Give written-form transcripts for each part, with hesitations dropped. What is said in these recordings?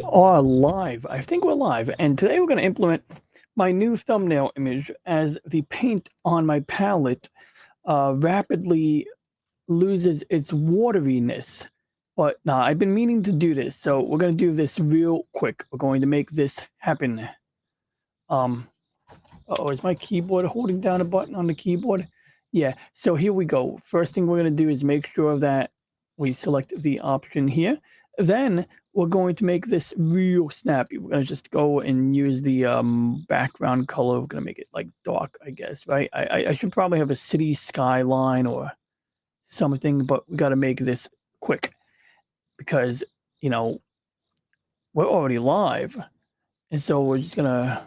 Are live. I think we're live, and today we're going to implement my new thumbnail image as the paint on my palette rapidly loses its wateriness. But nah, I've been meaning to do this, so we're going to do this real quick. We're going to make this happen. Um, oh, is my keyboard holding down a button on the keyboard? Yeah, so here we go. First thing we're going to do is make sure that we select the option here. Then we're going to make this real snappy. We're going to just go and use the background color. We're going to make it like dark, I guess, right? I should probably have a city skyline or something, but we got to make this quick because, you know, we're already live. And so we're just going to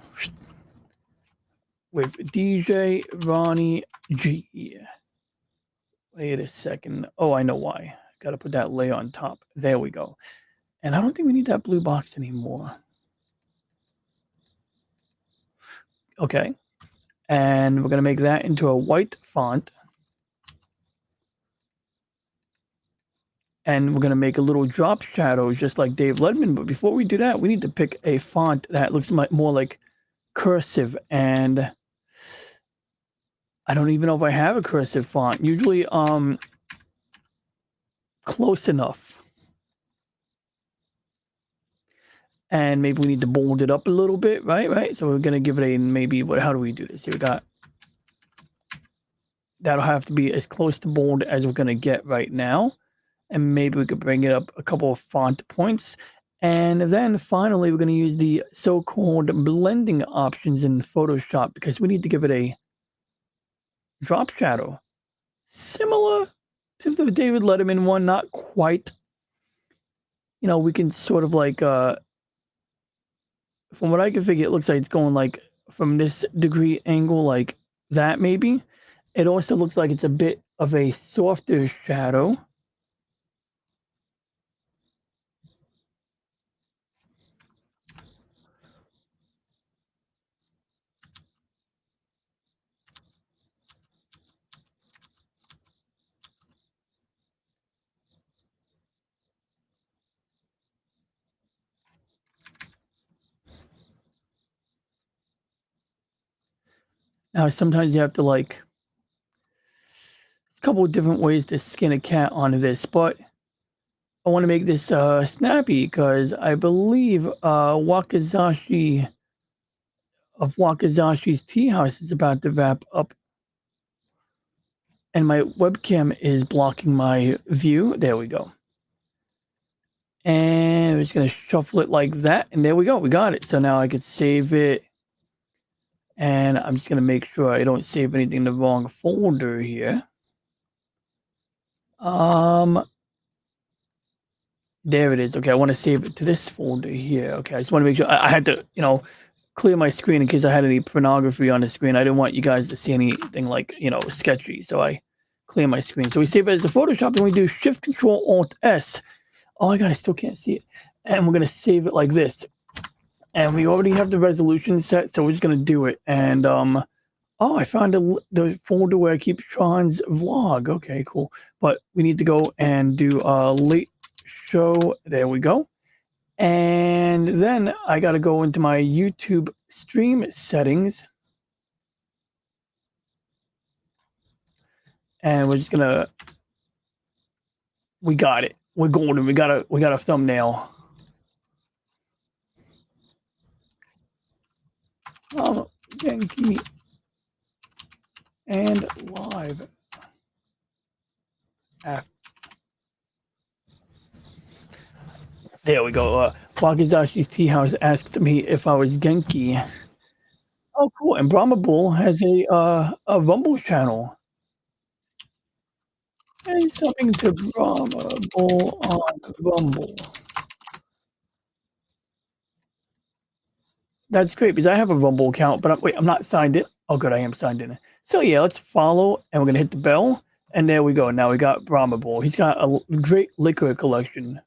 with DJ Ronnie G. Wait a second. Oh, I know why. Got to put that layer on top. There we go. And I don't think we need that blue box anymore. Okay. And we're going to make that into a white font. And we're going to make a little drop shadow just like Dave Ledman. But before we do that, we need to pick a font that looks more like cursive. And I don't even know if I have a cursive font. Usually, close enough. And maybe we need to bold it up a little bit, right? So we're going to give it a maybe, how do we do this? Here we got, that'll have to be as close to bold as we're going to get right now. And maybe we could bring it up a couple of font points. And then finally, we're going to use the so-called blending options in Photoshop because we need to give it a drop shadow. Similar to the David Letterman one, not quite. You know, we can sort of like, from what I can figure, it looks like it's going like from this degree angle like that maybe. It also looks like it's a bit of a softer shadow. Now, sometimes you have to like, a couple of different ways to skin a cat onto this, but I want to make this snappy because I believe Wakazashi of Wakazashi's Tea House is about to wrap up. And my webcam is blocking my view. There we go. And we're just going to shuffle it like that. And there we go. We got it. So now I could save it. And I'm just going to make sure I don't save anything in the wrong folder here. There it is. Okay, I want to save it to this folder here. Okay, I just want to make sure I had to, clear my screen in case I had any pornography on the screen. I didn't want you guys to see anything like, sketchy. So I clear my screen. So we save it as a Photoshop and we do Shift Control Alt S. Oh my God, I still can't see it. And we're going to save it like this. And we already have the resolution set, so we're just going to do it. And, oh, I found the folder where I keep Sean's vlog. Okay, cool. But we need to go and do a late show. There we go. And then I got to go into my YouTube stream settings. And we're just going to, we got it. We're golden. We got a thumbnail. Genki and live. There we go. Wakizashi's Tea House asked me if I was Genki. Oh, cool. And Brahma Bull has a Rumble channel. And something to Brahma Bull on Rumble. That's great because I have a Rumble account, but I'm not signed in. Oh, good, I am signed in. So yeah, let's follow, and we're gonna hit the bell, and there we go. Now we got Brahma Bull. He's got a great liquor collection.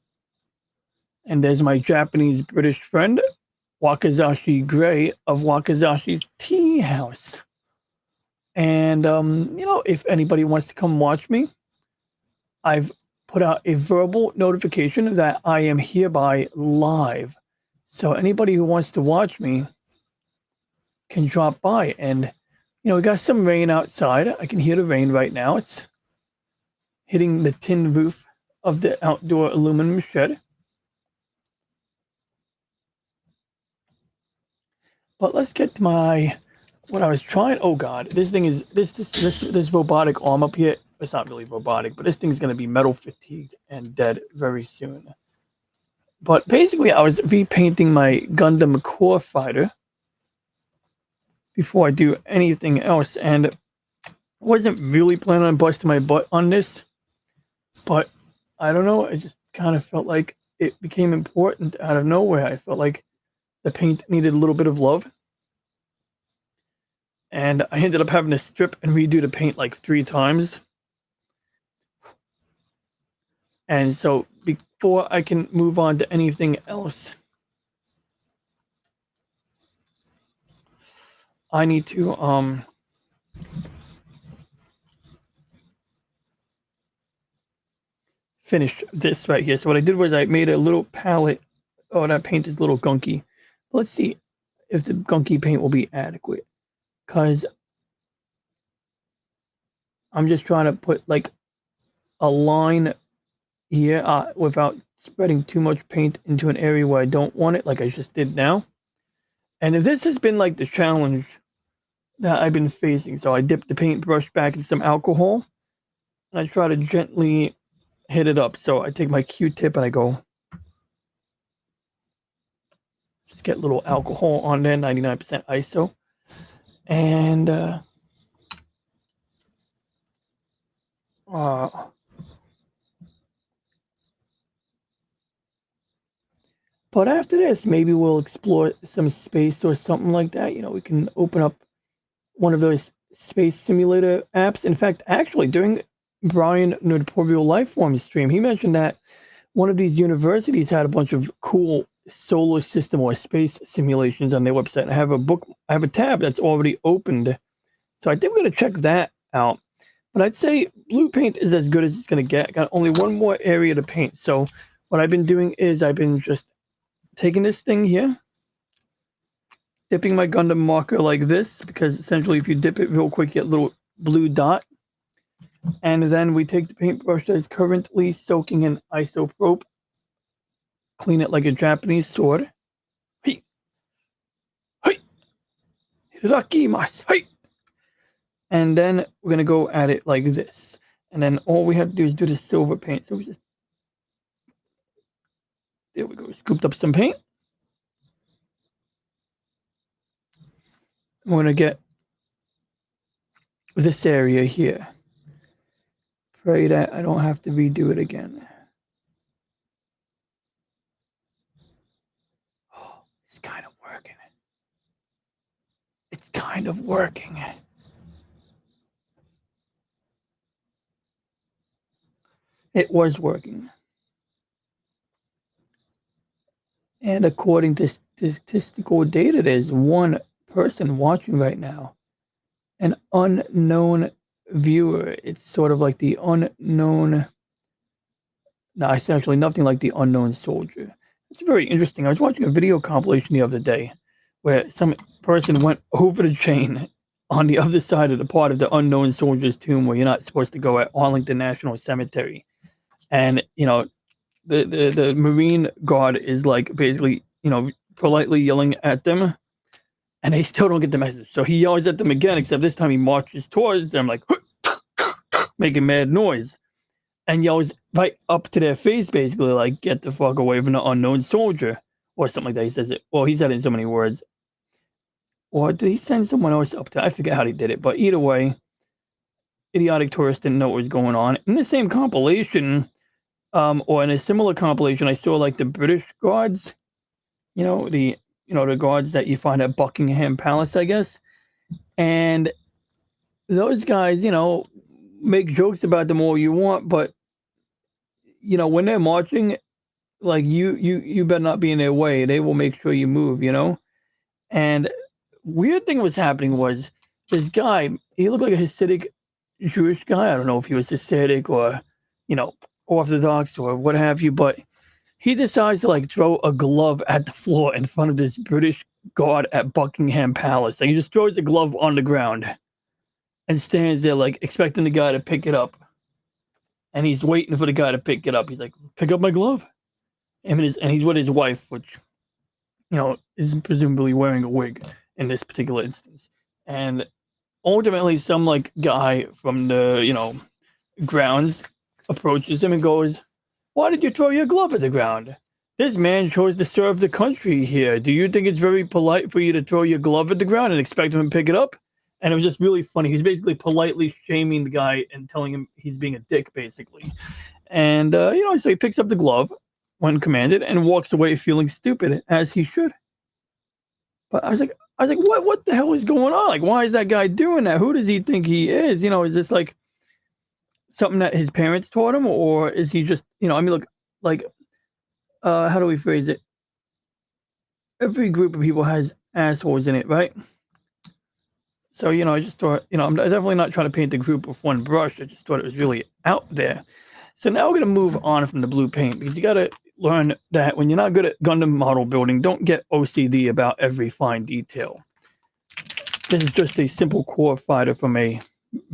And there's my Japanese British friend, Wakazashi Gray of Wakazashi's Tea House. And if anybody wants to come watch me, I've put out a verbal notification that I am hereby live. So anybody who wants to watch me can drop by. And, we got some rain outside. I can hear the rain right now. It's hitting the tin roof of the outdoor aluminum shed. But let's get to what I was trying. Oh God, this thing is this robotic arm up here. It's not really robotic, but this thing's gonna be metal fatigued and dead very soon. But basically, I was repainting my Gundam core fighter before I do anything else, and I wasn't really planning on busting my butt on this, but I don't know. I just kind of felt like it became important out of nowhere. I felt like the paint needed a little bit of love. And I ended up having to strip and redo the paint like 3 times. And so before I can move on to anything else, I need to finish this right here. So what I did was I made a little palette. Oh, that paint is a little gunky. Let's see if the gunky paint will be adequate, because I'm just trying to put like a line here without spreading too much paint into an area where I don't want it, like I just did now. And if this has been like the challenge that I've been facing, so I dip the paintbrush back in some alcohol and I try to gently hit it up. So I take my Q-tip and I go, just get a little alcohol on there, 99% ISO. And but after this, maybe we'll explore some space or something like that. We can open up one of those space simulator apps. In fact, actually, during Brian Nordporvio Lifeform stream, he mentioned that one of these universities had a bunch of cool solar system or space simulations on their website. I have a tab that's already opened. So I think we're going to check that out. But I'd say blue paint is as good as it's going to get. Got only one more area to paint. So what I've been doing is I've been just taking this thing here, dipping my Gundam marker like this, because essentially if you dip it real quick, you get a little blue dot. And then we take the paintbrush that is currently soaking in isopropyl, clean it like a Japanese sword. Hey! Hey! Hirakimasu! Hey! And then we're going to go at it like this. And then all we have to do is do the silver paint. So there we go, scooped up some paint. We're going to get this area here. Pray that I don't have to redo it again. Oh, it's kind of working. It's kind of working. It was working. And according to statistical data, there's one person watching right now. An unknown viewer. It's sort of like the unknown. No, it's actually nothing like the unknown soldier. It's very interesting. I was watching a video compilation the other day where some person went over the chain on the other side of the part of the unknown soldier's tomb where you're not supposed to go at Arlington National Cemetery. And, the Marine guard is like basically, politely yelling at them, and they still don't get the message. So he yells at them again, except this time he marches towards them like making mad noise and yells right up to their face, basically like, get the fuck away from the unknown soldier or something like that. He says it. Well, he said it in so many words. Or did he send someone else up to? I forget how he did it, but either way, idiotic tourist didn't know what was going on. In the same compilation, or in a similar compilation, I saw like the British guards, the guards that you find at Buckingham Palace, I guess. And those guys, make jokes about them all you want, but when they're marching, like you better not be in their way. They will make sure you move, And weird thing was happening was this guy, he looked like a Hasidic Jewish guy. I don't know if he was Hasidic or, Orthodox or what have you, but he decides to like throw a glove at the floor in front of this British guard at Buckingham Palace. Like he just throws the glove on the ground and stands there like expecting the guy to pick it up. And he's waiting for the guy to pick it up. He's like, "Pick up my glove." And he's with his wife, which is presumably wearing a wig in this particular instance. And ultimately, some like guy from the grounds approaches him and goes, "Why did you throw your glove at the ground? This man chose to serve the country here. Do you think it's very polite for you to throw your glove at the ground and expect him to pick it up?" And it was just really funny. He's basically politely shaming the guy and telling him he's being a dick, basically. And so he picks up the glove when commanded and walks away feeling stupid, as he should. But I was like, what the hell is going on? Like, why is that guy doing that? Who does he think he is? Is this like something that his parents taught him, or is he just, I mean, look, like, how do we phrase it? Every group of people has assholes in it, right? So, I just thought, I'm definitely not trying to paint the group with one brush. I just thought it was really out there. So now we're going to move on from the blue paint, because you got to learn that when you're not good at Gundam model building, don't get OCD about every fine detail. This is just a simple core fighter from a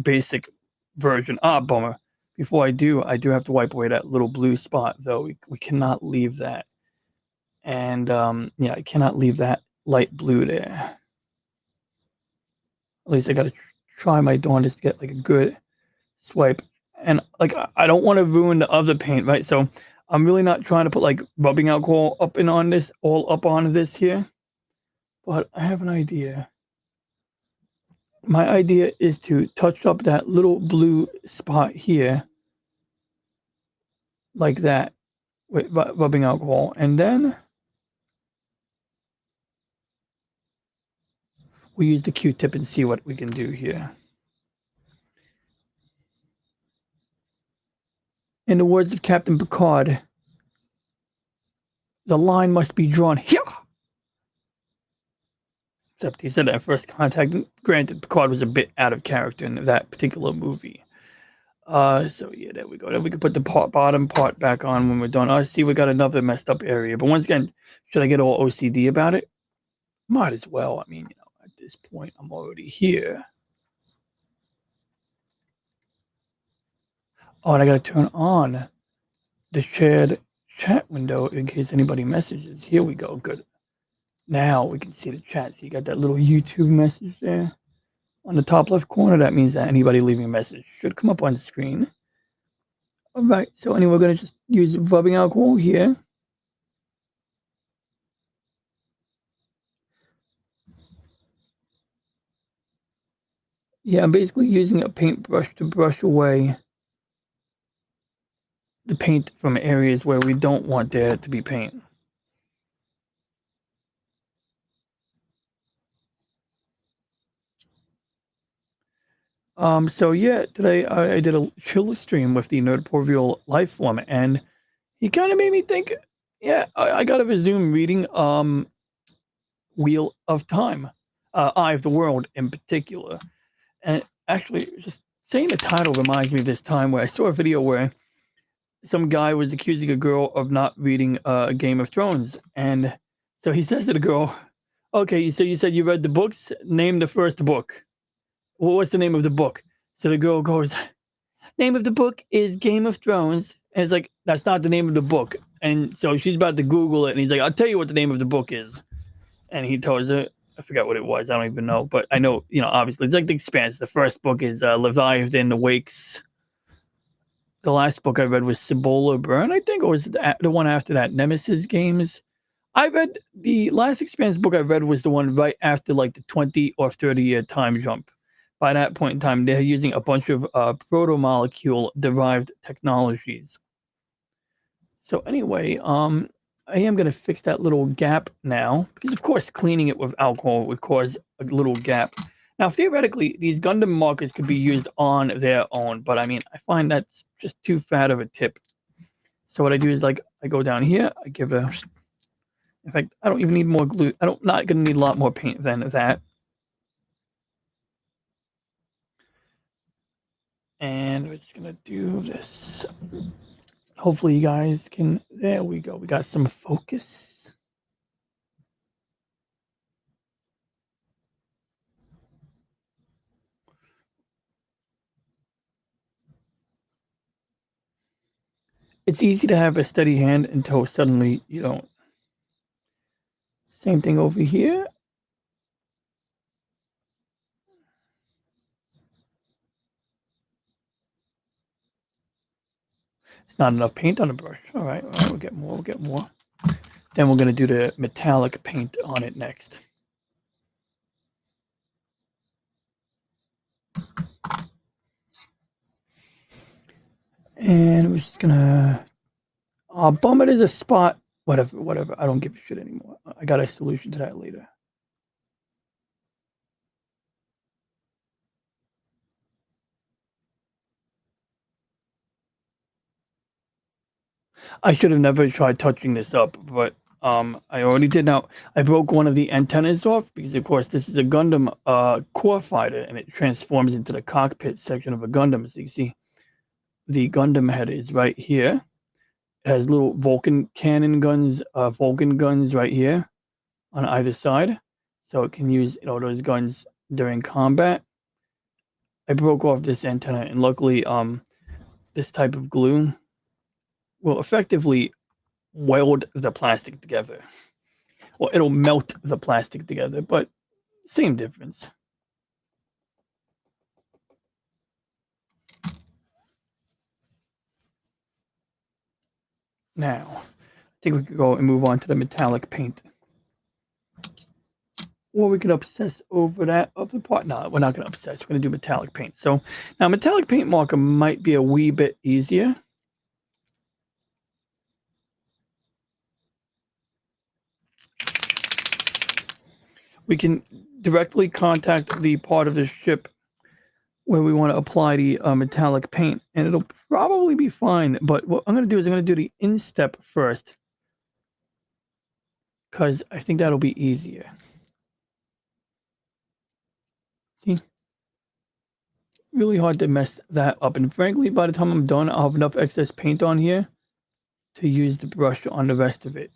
basic version. Bummer. Before I do have to wipe away that little blue spot, though. We cannot leave that. And, yeah, I cannot leave that light blue there. At least I got to try my darndest to get, like, a good swipe. And, like, I don't want to ruin the other paint, right? So I'm really not trying to put, like, rubbing alcohol all up on this here. But I have an idea. My idea is to touch up that little blue spot here, like that, with rubbing alcohol. And then we use the Q-tip and see what we can do here. In the words of Captain Picard, the line must be drawn here. Except he said that at first contact. Granted, Picard was a bit out of character in that particular movie. So yeah, there we go. Then we can put the bottom part back on when we're done. I see we got another messed up area. But once again, should I get all OCD about it? Might as well. I mean, at this point, I'm already here. Oh, and I gotta turn on the shared chat window in case anybody messages. Here we go. Good. Now we can see the chat. So you got that little YouTube message there on the top left corner. That means that anybody leaving a message should come up on the screen. All right. So anyway, we're gonna just use rubbing alcohol here. Yeah, I'm basically using a paintbrush to brush away the paint from areas where we don't want there to be paint. So yeah, today I did a chill stream with the Nerdporvial Lifeform, and he kind of made me think, yeah, I gotta resume reading Wheel of Time, Eye of the World in particular. And actually, just saying the title reminds me of this time where I saw a video where some guy was accusing a girl of not reading Game of Thrones. And so he says to the girl, "Okay, so you said you read the books? Name the first book. Well, what's the name of the book?" So the girl goes, "Name of the book is Game of Thrones." And it's like, that's not the name of the book. And so she's about to Google it. And he's like, "I'll tell you what the name of the book is." And he tells her, I forgot what it was. I don't even know. But I know, obviously, it's like The Expanse. The first book is Leviathan Awakes. The last book I read was Cibola Burn, I think, or was it the one after that, Nemesis Games? I read the last Expanse book I read was the one right after like the 20 or 30-year time jump. By that point in time, they're using a bunch of proto-molecule derived technologies. So anyway, I am going to fix that little gap now, because of course cleaning it with alcohol would cause a little gap. Now, theoretically, these Gundam markers could be used on their own, but I mean, I find that's just too fat of a tip. So what I do is, like, I go down here, I give a... In fact, I don't even need more glue. Not going to need a lot more paint than that. And we're just going to do this. Hopefully you guys can, there we go. We got some focus. It's easy to have a steady hand until suddenly you don't. Same thing over here. It's not enough paint on the brush. All right, we'll get more, we'll get more. Then we're going to do the metallic paint on it next. And we're just going to, bum it as a spot. Whatever. I don't give a shit anymore. I got a solution to that later. I should have never tried touching this up, but I already did. Now I broke one of the antennas off because, of course, this is a Gundam core fighter, and it transforms into the cockpit section of a Gundam. So you see, the Gundam head is right here. It has little Vulcan cannon guns, Vulcan guns right here on either side, so it can use those guns during combat. I broke off this antenna, and luckily, this type of glue will effectively weld the plastic together. Well, it'll melt the plastic together, but same difference. Now, I think we could go and move on to the metallic paint. Or we can obsess over that other part. No, we're not going to obsess. We're going to do metallic paint. So now metallic paint marker might be a wee bit easier. We can directly contact the part of the ship where we want to apply the metallic paint, and it'll probably be fine. But what I'm going to do is I'm going to do the instep first, because I think that'll be easier. See? Really hard to mess that up. And frankly, by the time I'm done, I'll have enough excess paint on here to use the brush on the rest of it.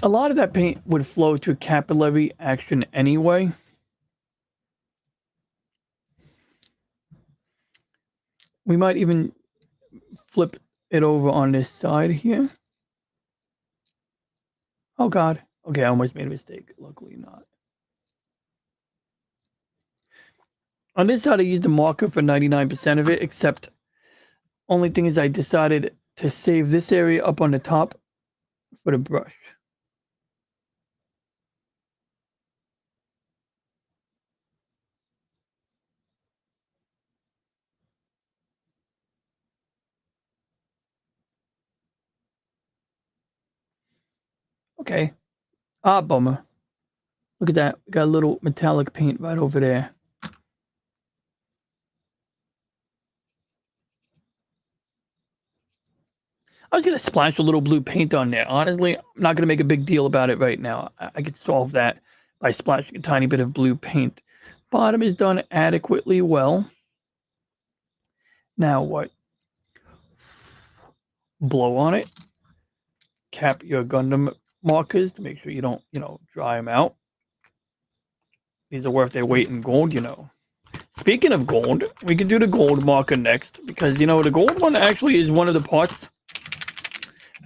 A lot of that paint would flow to capillary action anyway. We might even flip it over on this side here. Oh God. Okay, I almost made a mistake. Luckily not. On this side, I used a marker for 99% of it, except only thing is I decided to save this area up on the top for the brush. Okay. Bummer. Look at that. We got a little metallic paint right over there. I was going to splash a little blue paint on there. Honestly, I'm not going to make a big deal about it right now. I could solve that by splashing a tiny bit of blue paint. Bottom is done adequately well. Now what? Blow on it. Cap your Gundam markers to make sure you don't, dry them out. These are worth their weight in gold, Speaking of gold, we can do the gold marker next because, the gold one actually is one of the parts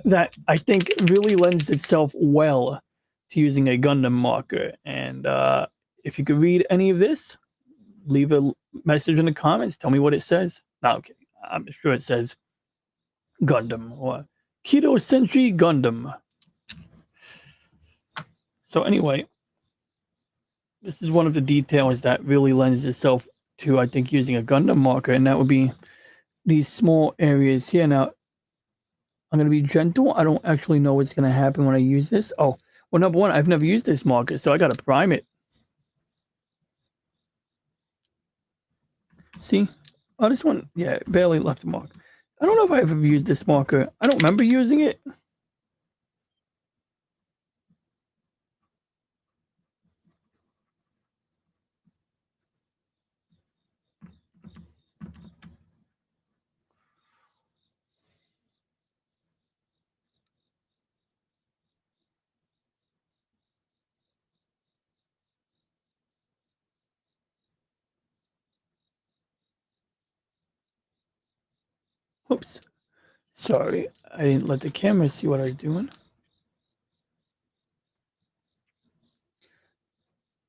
that I think really lends itself well to using a Gundam marker. And if you could read any of this, leave a message in the comments. Tell me what it says. No, okay. I'm sure it says Gundam or Keto Sentry Gundam. So anyway, this is one of the details that really lends itself to, I think, using a Gundam marker, and that would be these small areas here. Now, I'm going to be gentle. I don't actually know what's going to happen when I use this. Oh, well, number one, I've never used this marker, so I got to prime it. See? Oh, this one, yeah, barely left a mark. I don't know if I ever used this marker. I don't remember using it. Oops. Sorry, I didn't let the camera see what I was doing.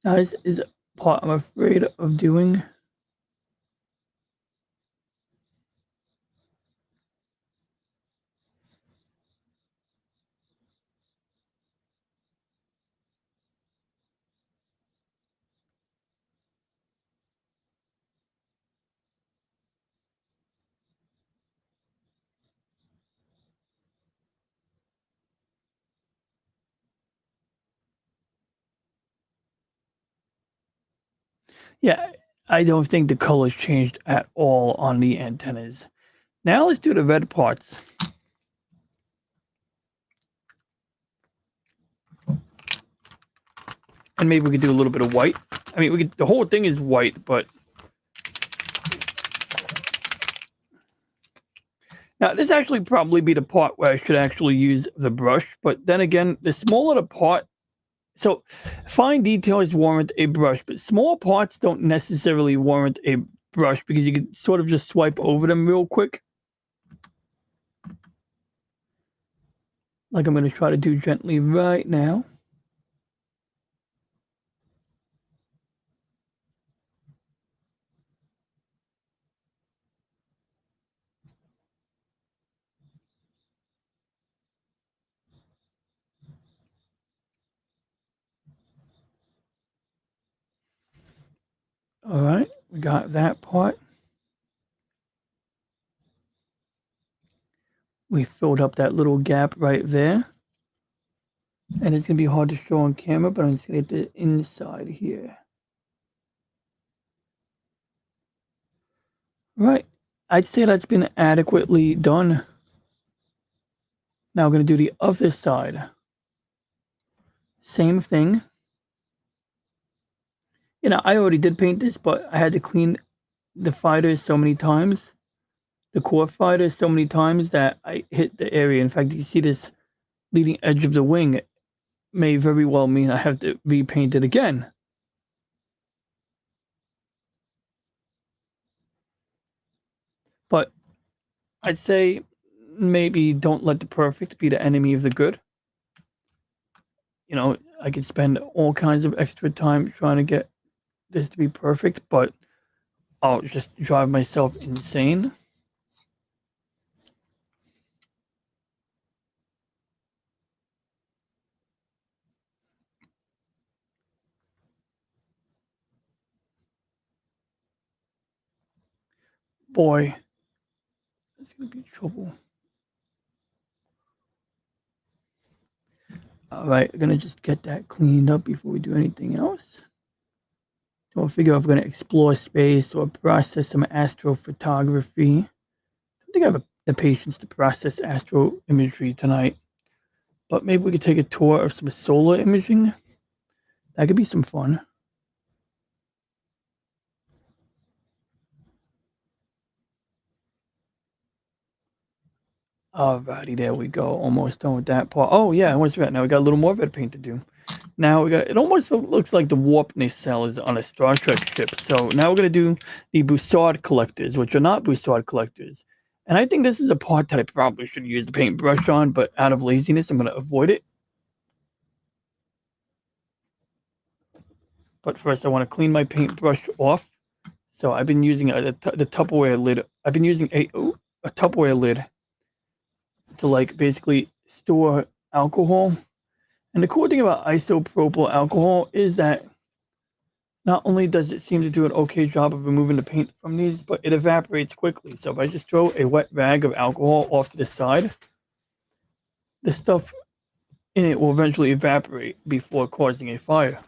Now, this is a part I'm afraid of doing. Yeah, I don't think the colors changed at all on the antennas. Now let's do the red parts. And maybe we could do a little bit of white. I mean, we could, the whole thing is white, but now this actually probably be the part where I should actually use the brush. But then again, the smaller the part, so fine details warrant a brush, but small parts don't necessarily warrant a brush because you can sort of just swipe over them real quick. Like I'm going to try to do gently right now. All right, we got that part. We filled up that little gap right there. And it's going to be hard to show on camera, but I'm just going to get the inside here. Right. I'd say that's been adequately done. Now we're going to do the other side. Same thing. You know, I already did paint this, but I had to clean the fighters so many times, the core fighters so many times that I hit the area. In fact, you see this leading edge of the wing may very well mean I have to repaint it again. But I'd say maybe don't let the perfect be the enemy of the good. You know, I could spend all kinds of extra time trying to get this to be perfect, but I'll just drive myself insane. Boy, it's gonna be trouble. All right, I'm gonna just get that cleaned up before we do anything else. So we'll figure out if we're gonna explore space or process some astrophotography. I don't think I have the patience to process astro imagery tonight, but maybe we could take a tour of some solar imaging. That could be some fun. Alrighty, there we go. Almost done with that part. Oh yeah, I almost forgot. Now we got a little more red paint to do. Now we got, it almost looks like the warp nacelles on a Star Trek ship. So now we're gonna do the Bussard collectors, which are not Bussard collectors. And I think this is a part that I probably should use the paintbrush on, but out of laziness, I'm gonna avoid it. But first, I want to clean my paintbrush off. So I've been using the Tupperware lid. I've been using a Tupperware lid to like basically store alcohol. And the cool thing about isopropyl alcohol is that not only does it seem to do an okay job of removing the paint from these, but it evaporates quickly. So if I just throw a wet rag of alcohol off to the side, the stuff in it will eventually evaporate before causing a fire.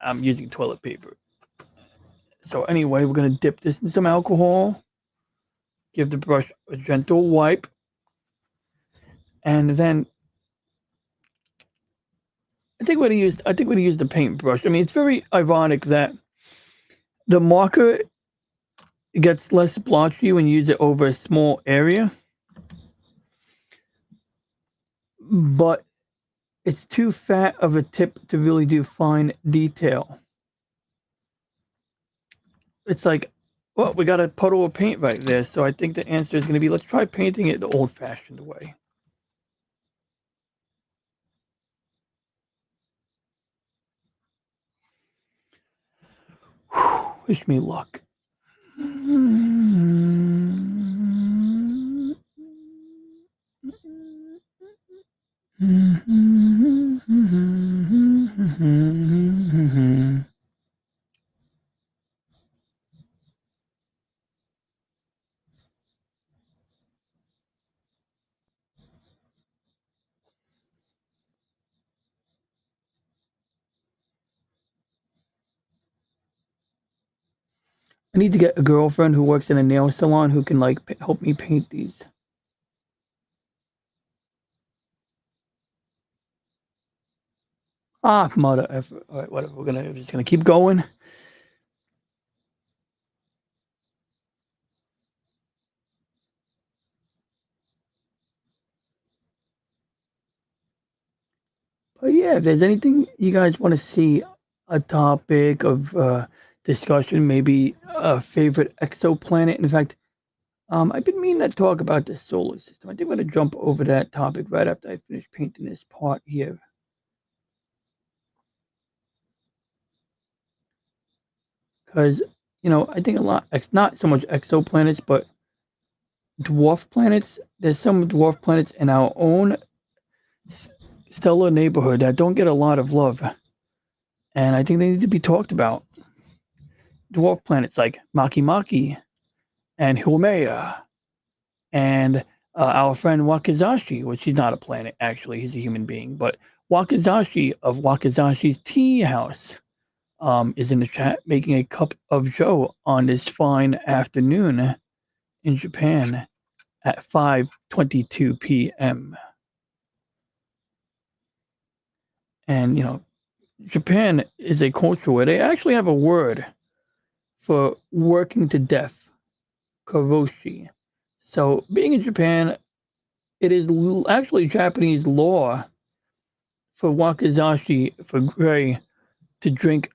I'm using toilet paper. So anyway, we're going to dip this in some alcohol, give the brush a gentle wipe, and then I think we're going to use the paintbrush. I mean, it's very ironic that the marker gets less blotchy when you use it over a small area, but it's too fat of a tip to really do fine detail. It's like, well, we got a puddle of paint right there, so I think the answer is going to be, let's try painting it the old-fashioned way. Whew, wish me luck. I need to get a girlfriend who works in a nail salon who can like help me paint these. Ah, mother effer. All right, whatever. We're just gonna keep going. But yeah, if there's anything you guys want to see, a topic of discussion, maybe a favorite exoplanet. In fact, I've been meaning to talk about the solar system. I think I'm going to jump over that topic right after I finish painting this part here. Because, I think a lot, it's not so much exoplanets, but dwarf planets. There's some dwarf planets in our own stellar neighborhood that don't get a lot of love. And I think they need to be talked about. Dwarf planets like Maki Maki and Haumea and our friend Wakizashi, which he's not a planet, actually. He's a human being. But Wakizashi of Wakizashi's Tea House is in the chat making a cup of joe on this fine afternoon in Japan at 5:22 p.m. And, Japan is a culture where they actually have a word for working to death, karoshi. So being in Japan, it is actually Japanese law for Wakizashi, for Gray, to drink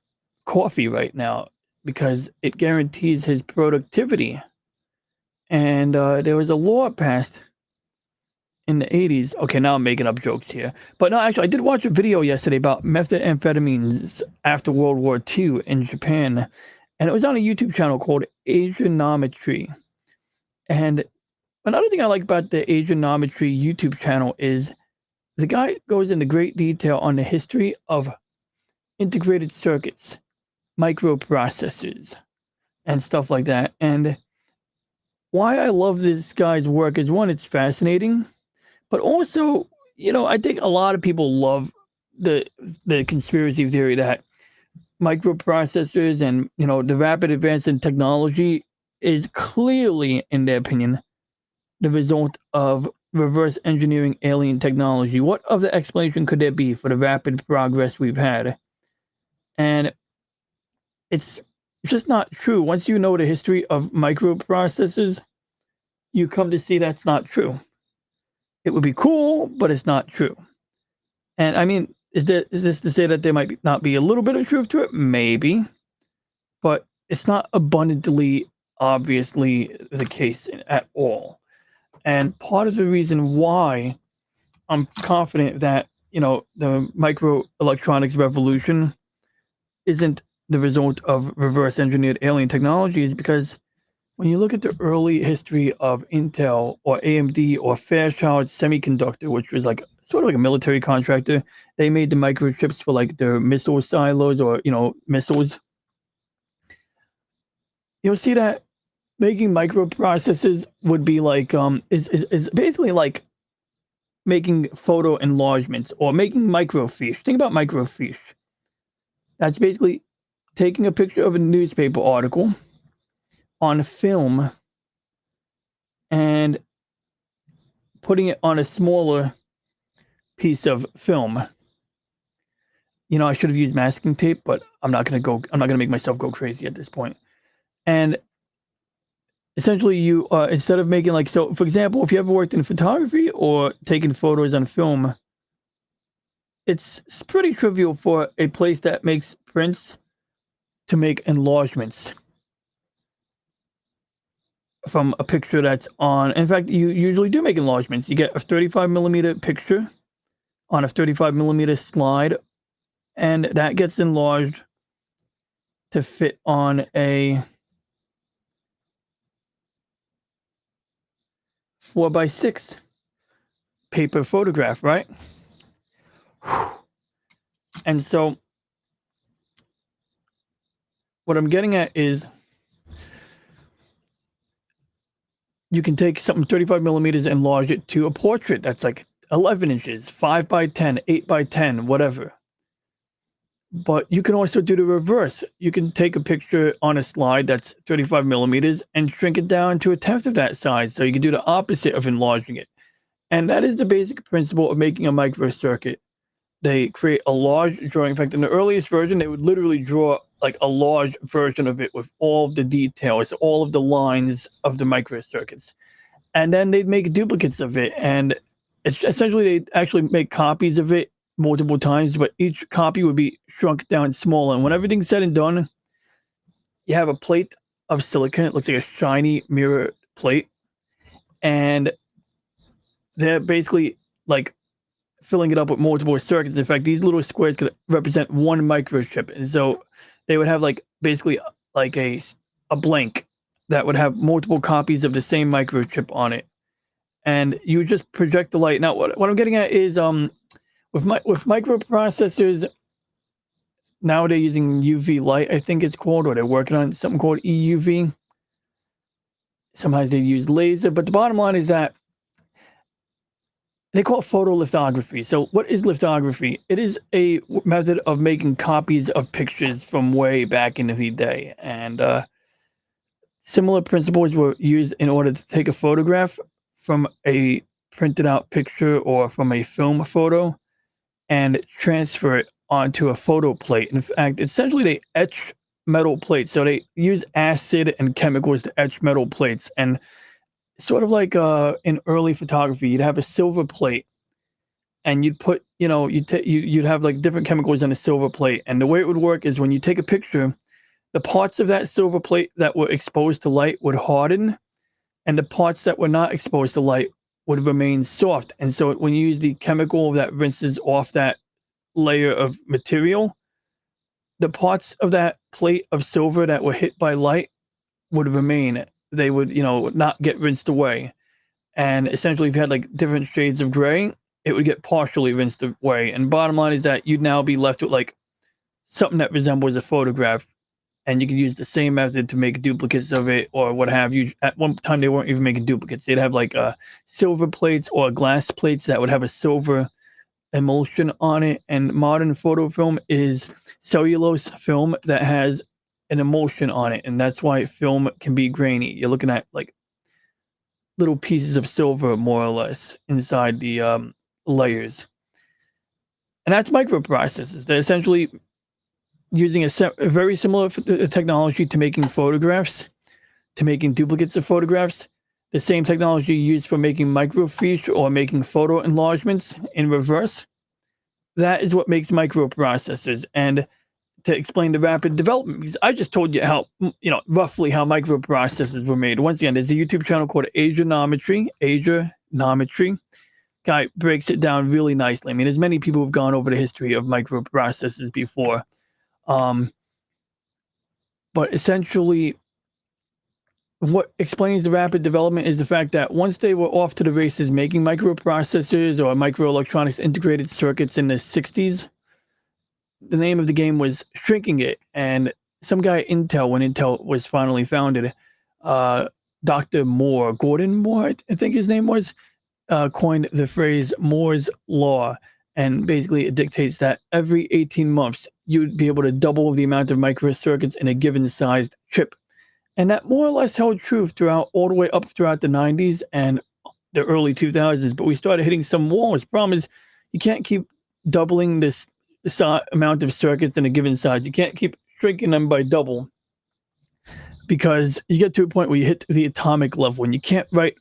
coffee right now because it guarantees his productivity. And there was a law passed in the 80s. Okay, now I'm making up jokes here. But no, actually, I did watch a video yesterday about methamphetamines after World War II in Japan. And it was on a YouTube channel called Asianometry. And another thing I like about the Asianometry YouTube channel is the guy goes into great detail on the history of integrated circuits, microprocessors, and stuff like that. And why I love this guy's work is, one, it's fascinating, but also, I think a lot of people love the conspiracy theory that microprocessors and, the rapid advance in technology is clearly, in their opinion, the result of reverse engineering alien technology. What other explanation could there be for the rapid progress we've had? And it's just not true. Once you know the history of microprocessors, you come to see that's not true. It would be cool, but it's not true. And I mean, is this to say that there might not be a little bit of truth to it? Maybe, but it's not abundantly, obviously the case at all. And part of the reason why I'm confident that, the microelectronics revolution isn't the result of reverse engineered alien technology is because when you look at the early history of Intel or AMD or Fairchild Semiconductor, which was like sort of like a military contractor. They made the microchips for like their missile silos or missiles. You'll see that making microprocessors would be like is basically like making photo enlargements or making microfiche. Think about microfiche. That's basically taking a picture of a newspaper article on film and putting it on a smaller piece of film. I should have used masking tape, but I'm not gonna make myself go crazy at this point. And essentially you instead of making like, so for example, if you ever worked in photography or taking photos on film, it's pretty trivial for a place that makes prints to make enlargements from a picture that's on. In fact, you usually do make enlargements. You get a 35mm picture on a 35mm slide, and that gets enlarged to fit on a 4x6 paper photograph, right? And so what I'm getting at is you can take something 35mm and enlarge it to a portrait that's like 11 inches, 5x10, 8x10, whatever. But you can also do the reverse. You can take a picture on a slide that's 35mm and shrink it down to 1/10 of that size. So you can do the opposite of enlarging it. And that is the basic principle of making a microcircuit. They create a large drawing. In fact, in the earliest version, they would literally draw like a large version of it with all of the details, all of the lines of the microcircuits. And then they'd make duplicates of it. And it's essentially, they actually make copies of it multiple times, but each copy would be shrunk down smaller. And when everything's said and done, you have a plate of silicon. It looks like a shiny mirror plate. And they're basically like filling it up with multiple circuits. In fact, these little squares could represent one microchip. And so they would have like basically like a blank that would have multiple copies of the same microchip on it. And you would just project the light. Now, what I'm getting at is with microprocessors, now they're using UV light, I think it's called, or they're working on something called EUV. Sometimes they use laser, but the bottom line is that they call it photolithography. So what is lithography? It is a method of making copies of pictures from way back into the day. And similar principles were used in order to take a photograph from a printed out picture or from a film photo and transfer it onto a photo plate. In fact, essentially they etch metal plates. So they use acid and chemicals to etch metal plates. And sort of like in early photography, you'd have a silver plate and you'd put, you'd have like different chemicals on a silver plate. And the way it would work is when you take a picture, the parts of that silver plate that were exposed to light would harden, and the parts that were not exposed to light would remain soft. And so when you use the chemical that rinses off that layer of material, the parts of that plate of silver that were hit by light would remain. They would, not get rinsed away. And essentially, if you had like different shades of gray, it would get partially rinsed away. And bottom line is that you'd now be left with like something that resembles a photograph. And you could use the same method to make duplicates of it or what have you. At one time, they weren't even making duplicates. They'd have like silver plates or glass plates that would have a silver emulsion on it. And modern photo film is cellulose film that has an emulsion on it. And that's why film can be grainy. You're looking at like little pieces of silver, more or less, inside the layers. And that's microprocessors. They're essentially using a very similar technology to making photographs, to making duplicates of photographs. The same technology used for making microfiche or making photo enlargements in reverse. That is what makes microprocessors. And to explain the rapid development, because I just told you how, roughly how microprocessors were made. Once again, there's a YouTube channel called Asianometry. Guy breaks it down really nicely. I mean, there's many people who've gone over the history of microprocessors before. But essentially, what explains the rapid development is the fact that once they were off to the races making microprocessors or microelectronics integrated circuits in the 60s, the name of the game was shrinking it. And some guy at Intel, when Intel was finally founded, uh, Dr. Moore, Gordon Moore, I think his name was, coined the phrase Moore's Law. And basically, it dictates that every 18 months, you'd be able to double the amount of microcircuits in a given sized chip. And that more or less held true throughout all the way up throughout the 90s and the early 2000s. But we started hitting some walls. Problem is, you can't keep doubling this amount of circuits in a given size. You can't keep shrinking them by double because you get to a point where you hit the atomic level and you can't write,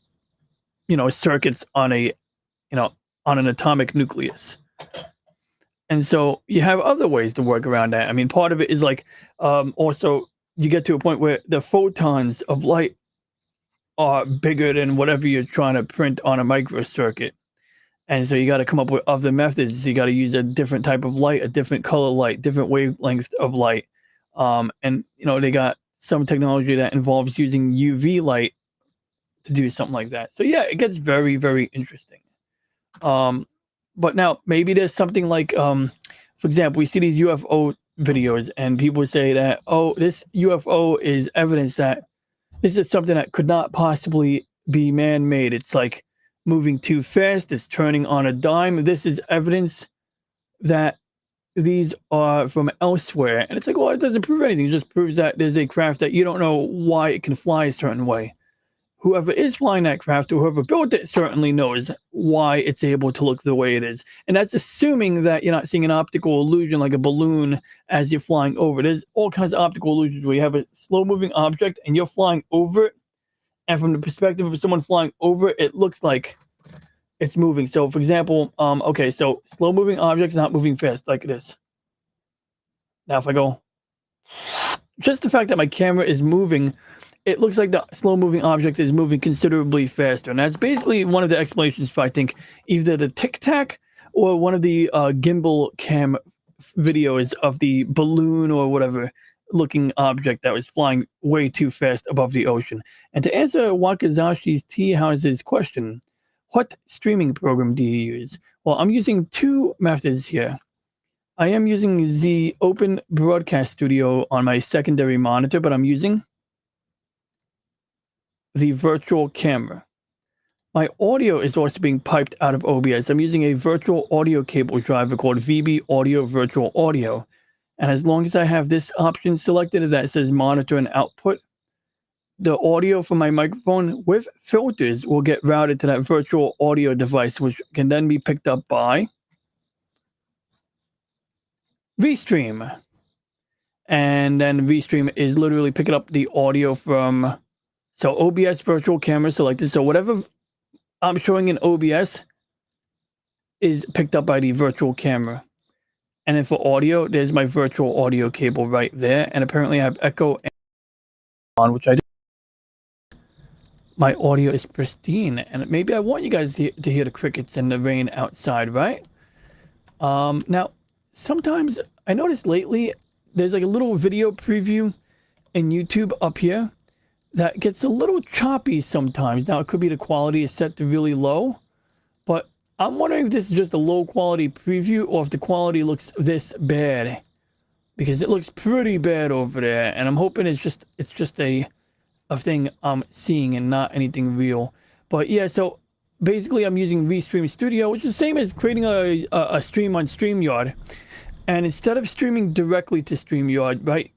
circuits on on an atomic nucleus. And so you have other ways to work around that. I mean, part of it is like also you get to a point where the photons of light are bigger than whatever you're trying to print on a microcircuit. And so you got to come up with other methods. You got to use a different type of light, a different color light, different wavelengths of light. And they got some technology that involves using UV light to do something like that. So yeah, it gets very, very interesting. But now maybe there's something like, for example, we see these UFO videos and people say that, oh, this UFO is evidence that this is something that could not possibly be man-made. It's like moving too fast. It's turning on a dime. This is evidence that these are from elsewhere. And it's like, well, it doesn't prove anything. It just proves that there's a craft that you don't know why it can fly a certain way. Whoever is flying that craft or whoever built it certainly knows why it's able to look the way it is. And that's assuming that you're not seeing an optical illusion like a balloon as you're flying over. There's all kinds of optical illusions where you have a slow-moving object and you're flying over it. And from the perspective of someone flying over it, it looks like it's moving. So, for example, okay, so slow-moving objects not moving fast like this. Now, if I go, just the fact that my camera is moving, it looks like the slow-moving object is moving considerably faster. And that's basically one of the explanations for, I think, either the Tic Tac or one of the gimbal cam videos of the balloon or whatever looking object that was flying way too fast above the ocean. And to answer Wakazashi's Tea House's question, what streaming program do you use? Well, I'm using two methods here. I am using the Open Broadcast Studio on my secondary monitor, but I'm using the virtual camera. My audio is also being piped out of OBS. I'm using a virtual audio cable driver called VB Audio Virtual Audio. And as long as I have this option selected that says monitor and output, the audio from my microphone with filters will get routed to that virtual audio device, which can then be picked up by VStream. And then VStream is literally picking up the audio from, so OBS virtual camera selected. So whatever I'm showing in OBS is picked up by the virtual camera. And then for audio, there's my virtual audio cable right there. And apparently I have echo on, which I do. My audio is pristine. And maybe I want you guys to hear the crickets and the rain outside, right? Now, sometimes I noticed lately there's like a little video preview in YouTube up here that gets a little choppy sometimes. Now, it could be the quality is set to really low, but I'm wondering if this is just a low quality preview or if the quality looks this bad, because it looks pretty bad over there. And I'm hoping it's just a thing I'm seeing and not anything real. But yeah, so basically I'm using VStream Studio, which is the same as creating a stream on StreamYard. And instead of streaming directly to StreamYard, right,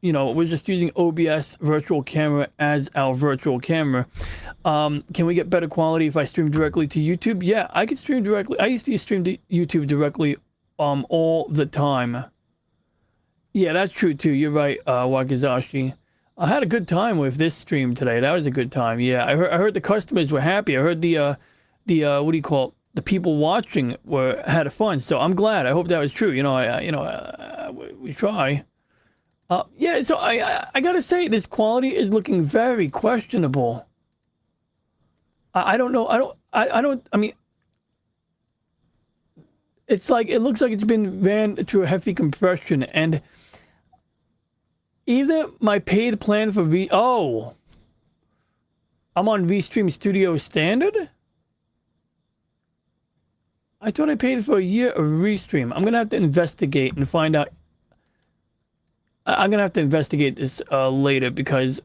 we're just using OBS virtual camera as our virtual camera. Can we get better quality if I stream directly to YouTube? Yeah, I can stream directly. I used to stream to YouTube directly all the time. Yeah, that's true too. You're right, Wakazashi. I had a good time with this stream today. That was a good time. Yeah, I heard the customers were happy. I heard the what do you call it? The people watching had fun. So I'm glad. I hope that was true. We try. Yeah, so I gotta say, this quality is looking very questionable. I don't know. I mean, it's like, it looks like it's been ran through a heavy compression, and either my paid plan for I'm on LIVESTREAM Studio Standard? I thought I paid for a year of Restream. I'm gonna have to investigate and find out. I'm gonna have to investigate this later because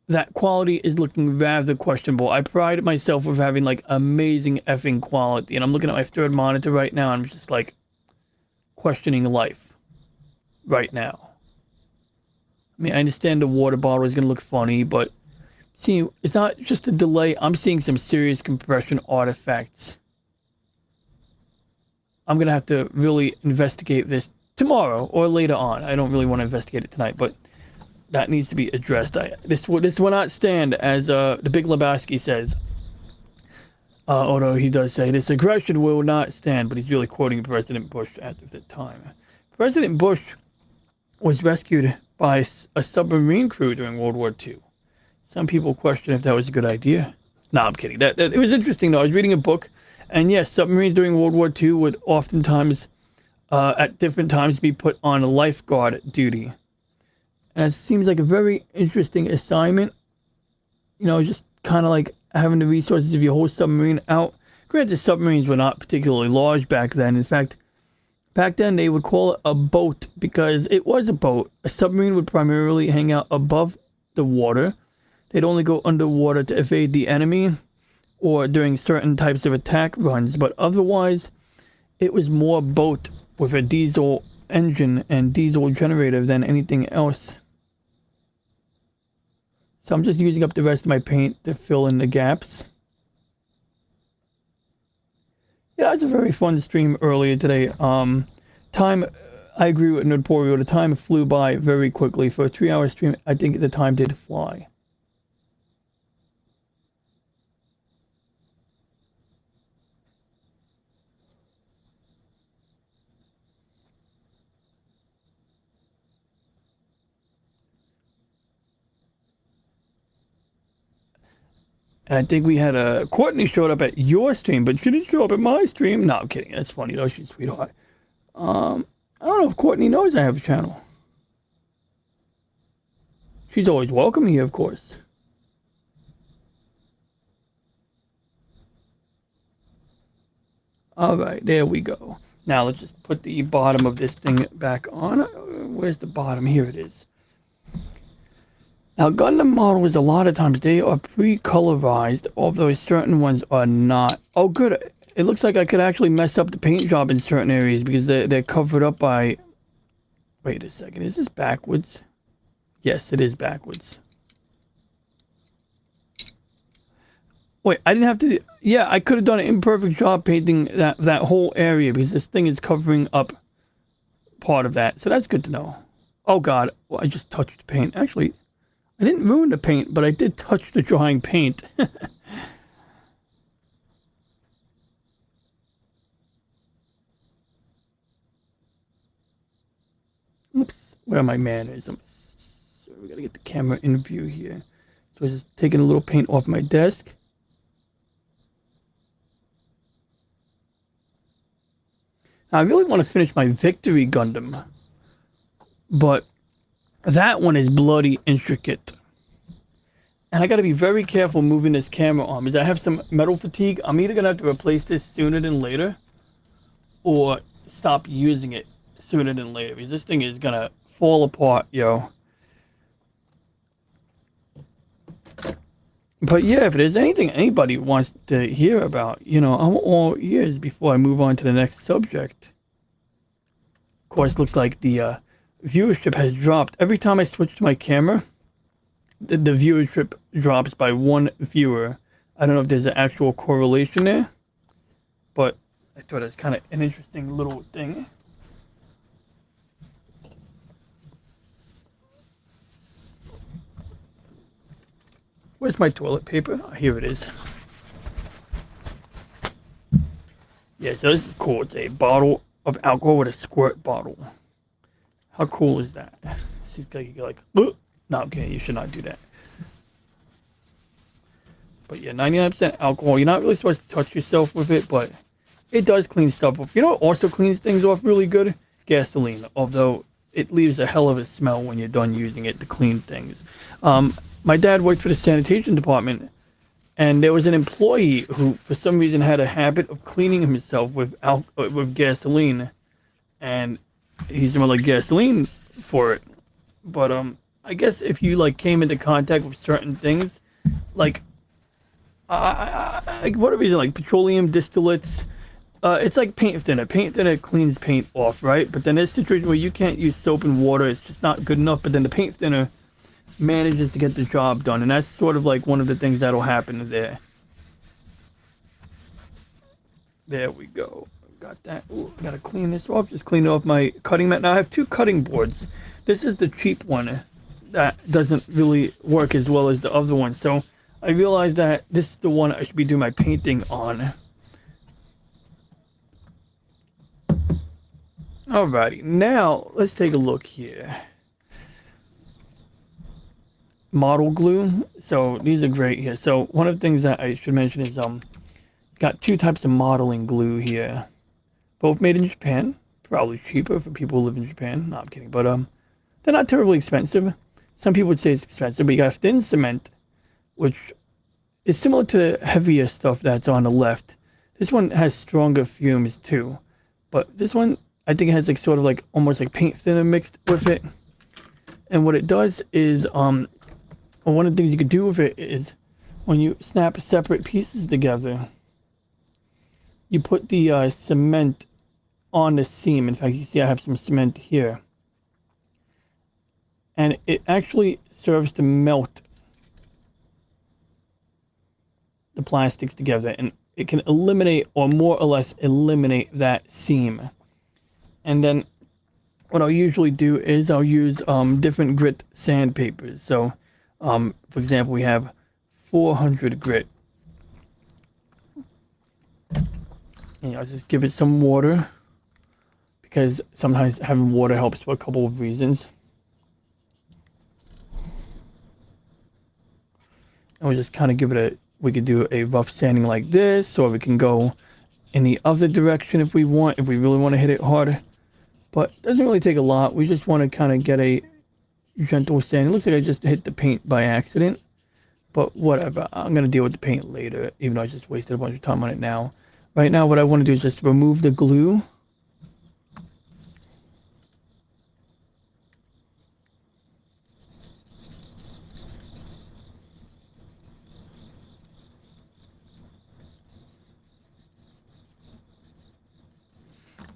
that quality is looking rather questionable. I pride myself with having like amazing effing quality, and I'm looking at my third monitor right now, and I'm just like questioning life right now. I mean, I understand the water bottle is gonna look funny, but see, it's not just a delay. I'm seeing some serious compression artifacts. I'm gonna have to really investigate this tomorrow or later on. I don't really want to investigate it tonight, but that needs to be addressed. This will not stand, as the Big Lebowski says. Although he does say this aggression will not stand, but he's really quoting President Bush at the time. President Bush was rescued by a submarine crew during World War II. Some people question if that was a good idea. No, I'm kidding. It was interesting though. I was reading a book. And yes, submarines during World War II would oftentimes, at different times, be put on a lifeguard duty. And it seems like a very interesting assignment. You know, just kind of like having the resources of your whole submarine out. Granted, submarines were not particularly large back then. In fact, back then they would call it a boat because it was a boat. A submarine would primarily hang out above the water. They'd only go underwater to evade the enemy, or during certain types of attack runs, but otherwise it was more boat with a diesel engine and diesel generator than anything else. So I'm just using up the rest of my paint to fill in the gaps. Yeah, it was a very fun stream earlier today. I agree with Notorio, the time flew by very quickly. For a 3-hour stream, I think the time did fly. And I think we had Courtney showed up at your stream, but she didn't show up at my stream. No, I'm kidding. That's funny though. She's a sweetheart. I don't know if Courtney knows I have a channel. She's always welcome here, of course. All right, there we go. Now let's just put the bottom of this thing back on. Where's the bottom? Here it is. Now, Gundam models, a lot of times, they are pre-colorized, although certain ones are not. Oh, good. It looks like I could actually mess up the paint job in certain areas because they're covered up by... Wait a second. Is this backwards? Yes, it is backwards. Wait, I didn't have to... Yeah, I could have done an imperfect job painting that whole area because this thing is covering up part of that. So that's good to know. Oh, God. Well, I just touched the paint. Actually... I didn't ruin the paint, but I did touch the drying paint. Oops, where are my manners? So we gotta get the camera in view here. So I'm just taking a little paint off my desk. Now, I really want to finish my Victory Gundam, but that one is bloody intricate. And I got to be very careful moving this camera on because I have some metal fatigue. I'm either going to have to replace this sooner than later or stop using it sooner than later because this thing is going to fall apart, yo. But yeah, if there's anything anybody wants to hear about, you know, I'm all ears before I move on to the next subject. Of course, looks like the viewership has dropped. Every time I switch to my camera, the viewership drops by 1 viewer. I don't know if there's an actual correlation there, but I thought it was kind of an interesting little thing. Where's my toilet paper? Oh, here it is. Yeah, so this is cool. It's a bottle of alcohol with a squirt bottle. How cool is that? Seems like you're like, ugh. No, okay, you should not do that. But yeah, 99% alcohol. You're not really supposed to touch yourself with it, but it does clean stuff off. You know what also cleans things off really good? Gasoline. Although it leaves a hell of a smell when you're done using it to clean things. my dad worked for the sanitation department, and there was an employee who, for some reason, had a habit of cleaning himself with gasoline, and he smelled like gasoline for it. But I guess if you like came into contact with certain things, like like what are we like petroleum distillates? It's like paint thinner. Paint thinner cleans paint off, right? But then there's situations where you can't use soap and water. It's just not good enough. But then the paint thinner manages to get the job done, and that's sort of like one of the things that'll happen there. There we go. Got that. Ooh, I gotta clean this off. Just clean off my cutting mat. Now I have two cutting boards. This is the cheap one that doesn't really work as well as the other one. So I realized that this is the one I should be doing my painting on. Alrighty, now let's take a look here. Model glue. So these are great here. So one of the things that I should mention is got two types of modeling glue here. Both made in Japan. Probably cheaper for people who live in Japan. No, I'm kidding. But they're not terribly expensive. Some people would say it's expensive, but you got thin cement, which is similar to the heavier stuff that's on the left. This one has stronger fumes too. But this one, I think it has like sort of like almost like paint thinner mixed with it. And what it does is, one of the things you could do with it is when you snap separate pieces together, you put the cement on the seam. In fact, you see I have some cement here. And it actually serves to melt the plastics together, and it can eliminate or more or less eliminate that seam. And then what I'll usually do is I'll use different grit sandpapers. So for example, we have 400 grit. And I'll just give it some water, because sometimes having water helps for a couple of reasons. And we'll just kind of give it a, we could do a rough sanding like this, or we can go in the other direction if we want, if we really want to hit it hard. But it doesn't really take a lot. We just want to kind of get a gentle sand. It looks like I just hit the paint by accident, but whatever. I'm going to deal with the paint later, even though I just wasted a bunch of time on it now. Right now, what I want to do is just remove the glue.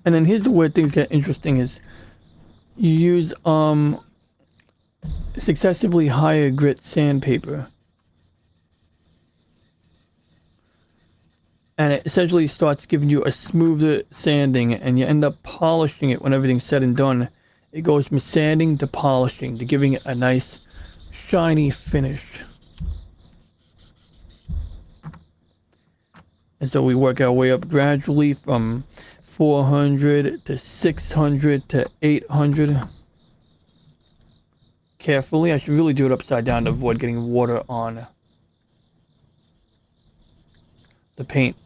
And then here's the where things get interesting is you use successively higher grit sandpaper. And it essentially starts giving you a smoother sanding, and you end up polishing it when everything's said and done. It goes from sanding to polishing to giving it a nice shiny finish. And so we work our way up gradually from 400 to 600 to 800. Carefully, I should really do it upside down to avoid getting water on the paint.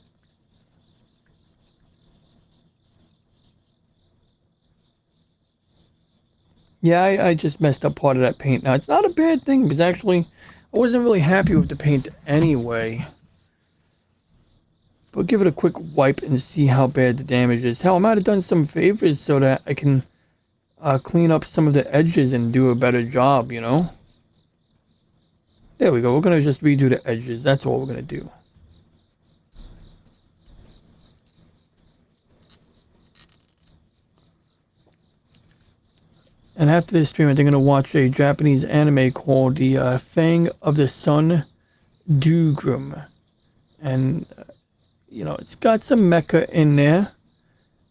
Yeah, I just messed up part of that paint. Now, it's not a bad thing, because actually I wasn't really happy with the paint anyway. But give it a quick wipe and see how bad the damage is. Hell, I might have done some favors so that I can clean up some of the edges and do a better job, you know? There we go. We're going to just redo the edges. That's all we're going to do. And after this stream, I think I'm going to watch a Japanese anime called the Fang of the Sun Dugrum. And you know, it's got some mecha in there.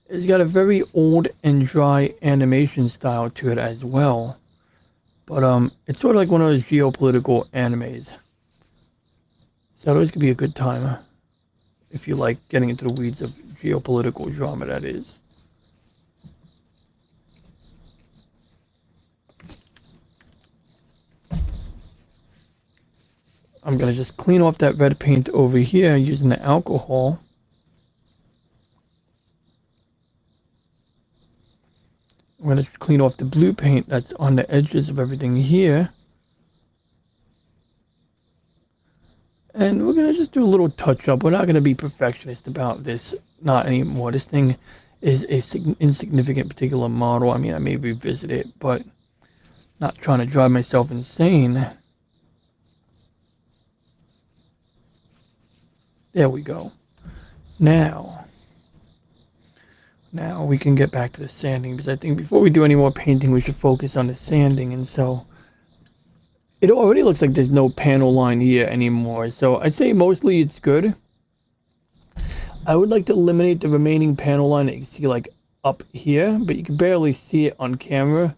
It's got a very old and dry animation style to it as well. But it's sort of like one of those geopolitical animes. So those could be a good time if you like getting into the weeds of geopolitical drama, that is. I'm going to just clean off that red paint over here using the alcohol. I'm going to clean off the blue paint that's on the edges of everything here. And we're gonna just do a little touch up. We're not gonna be perfectionist about this, not anymore. This thing is a insignificant particular model. I mean, I may revisit it, but not trying to drive myself insane. There we go. Now we can get back to the sanding, because I think before we do any more painting, we should focus on the sanding. And so it already looks like there's no panel line here anymore. So I'd say mostly it's good. I would like to eliminate the remaining panel line that you can see like up here, but you can barely see it on camera.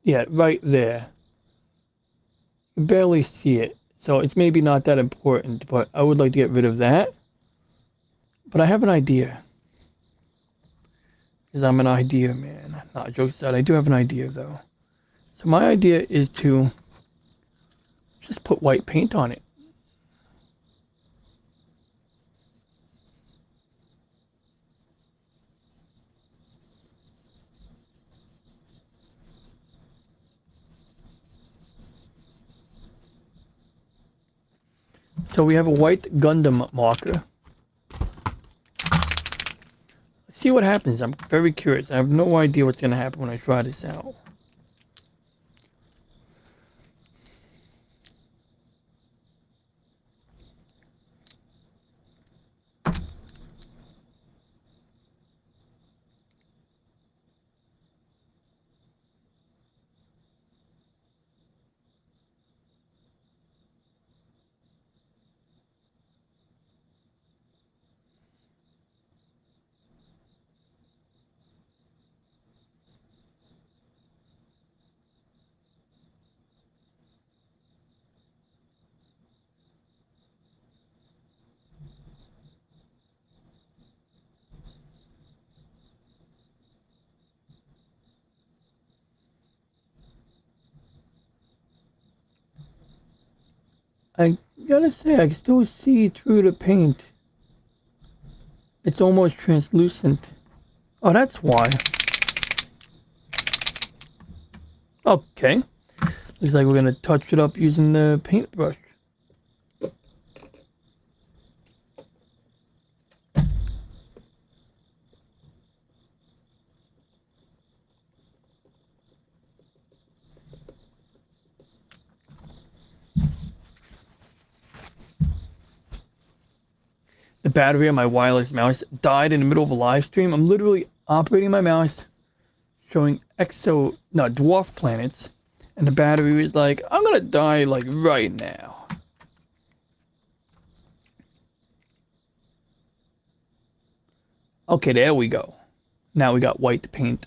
Yeah, right there. You can barely see it. So it's maybe not that important, but I would like to get rid of that. But I have an idea. Because I'm an idea man. Not jokes aside, I do have an idea though. So my idea is to just put white paint on it. So we have a white Gundam marker. Let's see what happens. I'm very curious. I have no idea what's going to happen when I try this out. I gotta say, I can still see through the paint. It's almost translucent. Oh, that's why. Okay. Looks like we're gonna touch it up using the paintbrush. The battery on my wireless mouse died in the middle of a live stream. I'm literally operating my mouse, showing dwarf planets, and the battery was like, I'm gonna die like right now. Okay, there we go. Now we got white paint.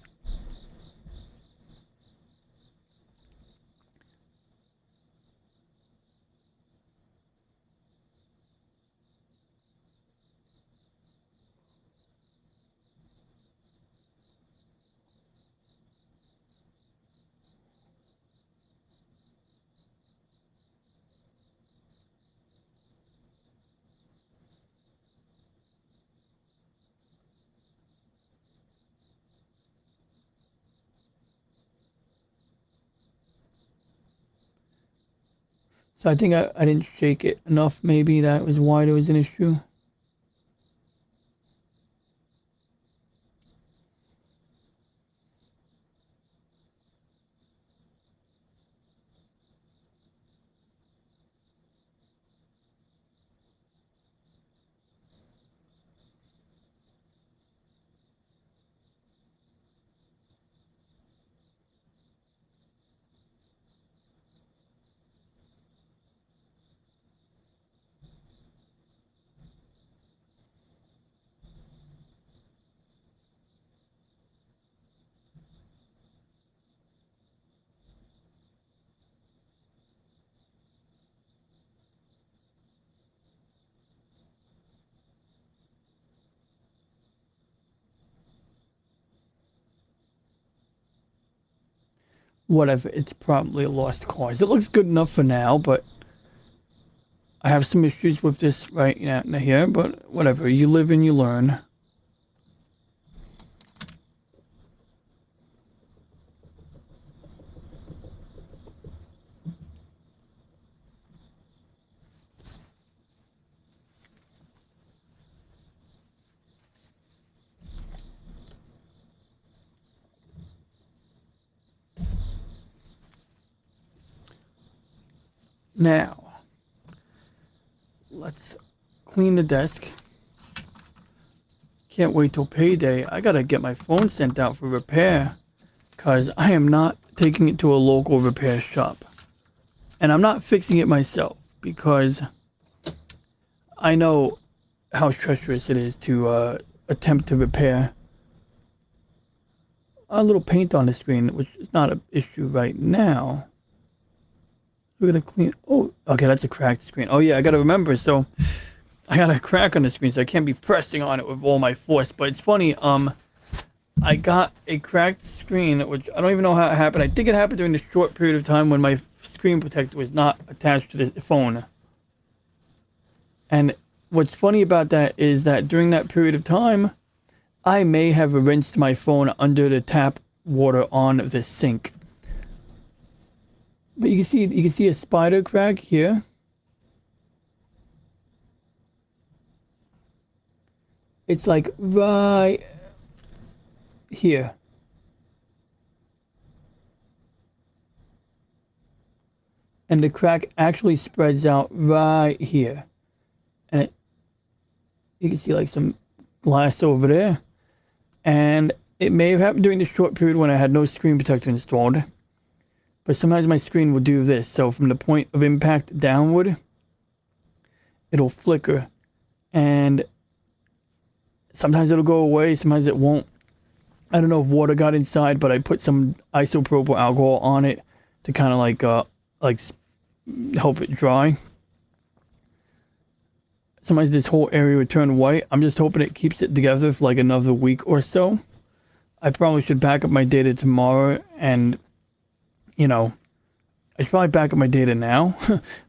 So I think I didn't shake it enough. Maybe that was why there was an issue. Whatever, it's probably a lost cause. It looks good enough for now, but I have some issues with this right now here, but whatever. You live and you learn. Now, let's clean the desk. Can't wait till payday. I gotta get my phone sent out for repair because I am not taking it to a local repair shop. And I'm not fixing it myself because I know how treacherous it is to attempt to repair a little paint on the screen, which is not an issue right now. We're gonna clean. Oh, okay, that's a cracked screen. Oh yeah, I gotta remember. So I got a crack on the screen, so I can't be pressing on it with all my force. But it's funny. I got a cracked screen, which I don't even know how it happened. I think it happened during the short period of time when my screen protector was not attached to the phone. And what's funny about that is that during that period of time, I may have rinsed my phone under the tap water on the sink. But you can see a spider crack here. It's like right here. And the crack actually spreads out right here. And you can see like some glass over there. And it may have happened during the short period when I had no screen protector installed. But sometimes my screen will do this. So from the point of impact downward, it'll flicker. And sometimes it'll go away, sometimes it won't. I don't know if water got inside, but I put some isopropyl alcohol on it to kind of like help it dry. Sometimes this whole area would turn white. I'm just hoping it keeps it together for like another week or so. I probably should back up my data tomorrow, and you know, I should probably back up my data now,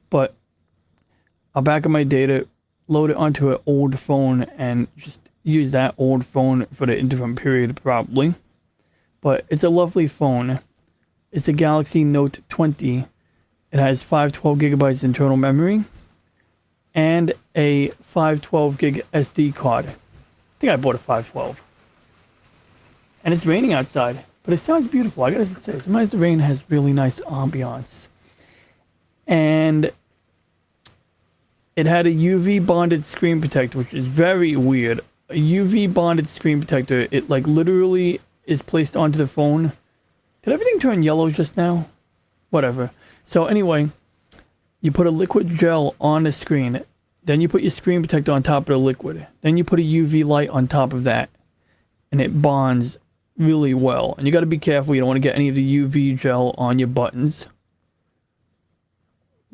but I'll back up my data, load it onto an old phone, and just use that old phone for the interim period probably. But it's a lovely phone. It's a Galaxy Note 20. It has 512 gigabytes internal memory and a 512 gig SD card. I think I bought a 512. And it's raining outside, but it sounds beautiful. I gotta say, sometimes the rain has really nice ambiance. And it had a UV bonded screen protector, which is very weird. A UV bonded screen protector. It like literally is placed onto the phone. Did everything turn yellow just now? Whatever. So anyway, you put a liquid gel on the screen. Then you put your screen protector on top of the liquid. Then you put a UV light on top of that. And it bonds really well. And you got to be careful. You don't want to get any of the UV gel on your buttons.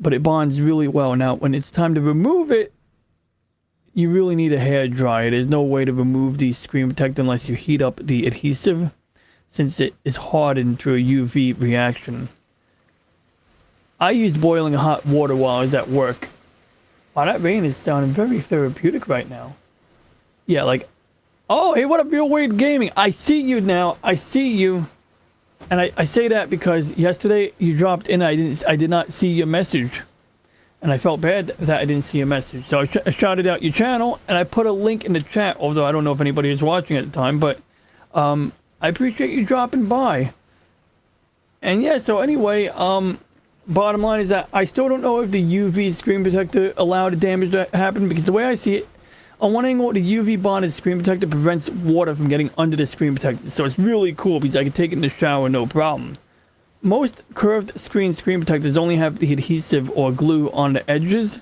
But it bonds really well. Now, when it's time to remove it, you really need a hair dryer. There's no way to remove the screen protector unless you heat up the adhesive, since it is hardened through a UV reaction. I used boiling hot water while I was at work. Wow, that rain is sounding very therapeutic right now. Yeah, like, oh, hey, what up, Real Weird Gaming? I see you now. I see you. And I say that because yesterday you dropped in. I did not see your message. And I felt bad that I didn't see your message. So I shouted out your channel, and I put a link in the chat, although I don't know if anybody was watching at the time, but I appreciate you dropping by. And yeah, so anyway, bottom line is that I still don't know if the UV screen protector allowed the damage to happen, because the way I see it, on one angle, the UV bonded screen protector prevents water from getting under the screen protector. So it's really cool because I can take it in the shower no problem. Most curved screen protectors only have the adhesive or glue on the edges.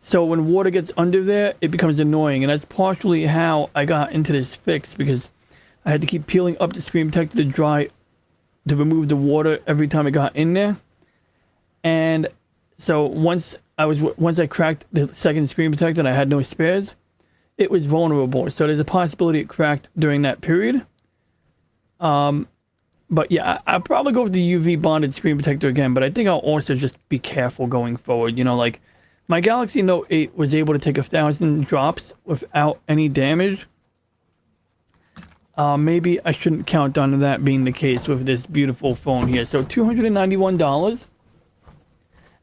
So when water gets under there, it becomes annoying. And that's partially how I got into this fix, because I had to keep peeling up the screen protector to remove the water every time it got in there. And so once I cracked the second screen protector and I had no spares, it was vulnerable. So there's a possibility it cracked during that period. But yeah, I'll probably go with the UV bonded screen protector again, but I think I'll also just be careful going forward. You know, like my Galaxy Note 8 was able to take 1,000 drops without any damage. Maybe I shouldn't count on that being the case with this beautiful phone here. So $291.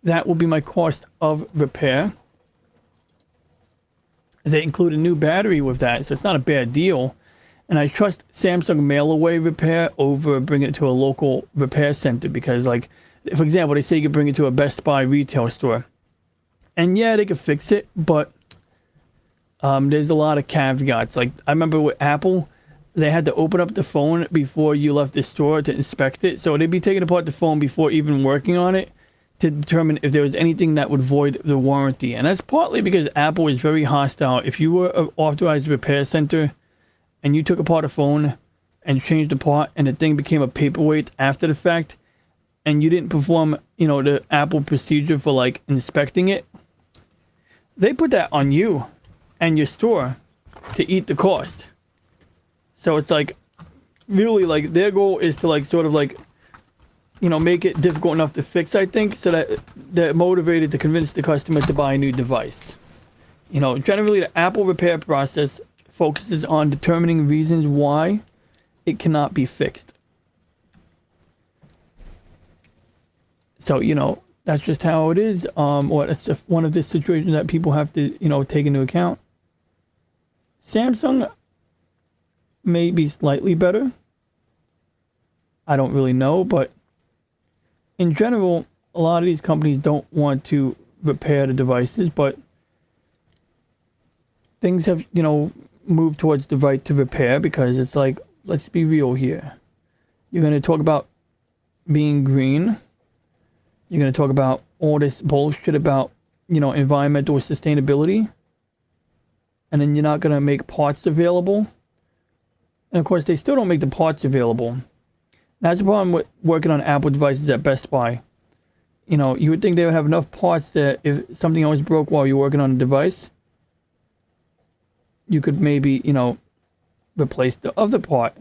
That will be my cost of repair. They include a new battery with that, so it's not a bad deal. And I trust Samsung mail-away repair over bringing it to a local repair center, because like For example, they say you could bring it to a Best Buy retail store. And yeah, they could fix it, but there's a lot of caveats. Like, I remember with Apple, they had to open up the phone before you left the store to inspect it. So they'd be taking apart the phone before even working on it to determine if there was anything that would void the warranty. And that's partly because Apple is very hostile. If you were an authorized repair center and you took apart a phone and changed the part and the thing became a paperweight after the fact and you didn't perform, you know, the Apple procedure for like inspecting it, they put that on you and your store to eat the cost. So it's like, really, like, their goal is to, like, sort of, like, you know, make it difficult enough to fix, I think, so that they're motivated to convince the customer to buy a new device. You know, generally, the Apple repair process focuses on determining reasons why it cannot be fixed. So, you know, that's just how it is, or that's just one of the situations that people have to, you know, take into account. Samsung may be slightly better. I don't really know, but in general, a lot of these companies don't want to repair the devices, but things have, you know, moved towards the right to repair because it's like, let's be real here. You're going to talk about being green. You're going to talk about all this bullshit about, you know, environmental sustainability. And then you're not going to make parts available. And of course, they still don't make the parts available. That's the problem with working on Apple devices at Best Buy. You know, you would think they would have enough parts that if something else broke while you're working on a device, you could maybe, you know, replace the other part.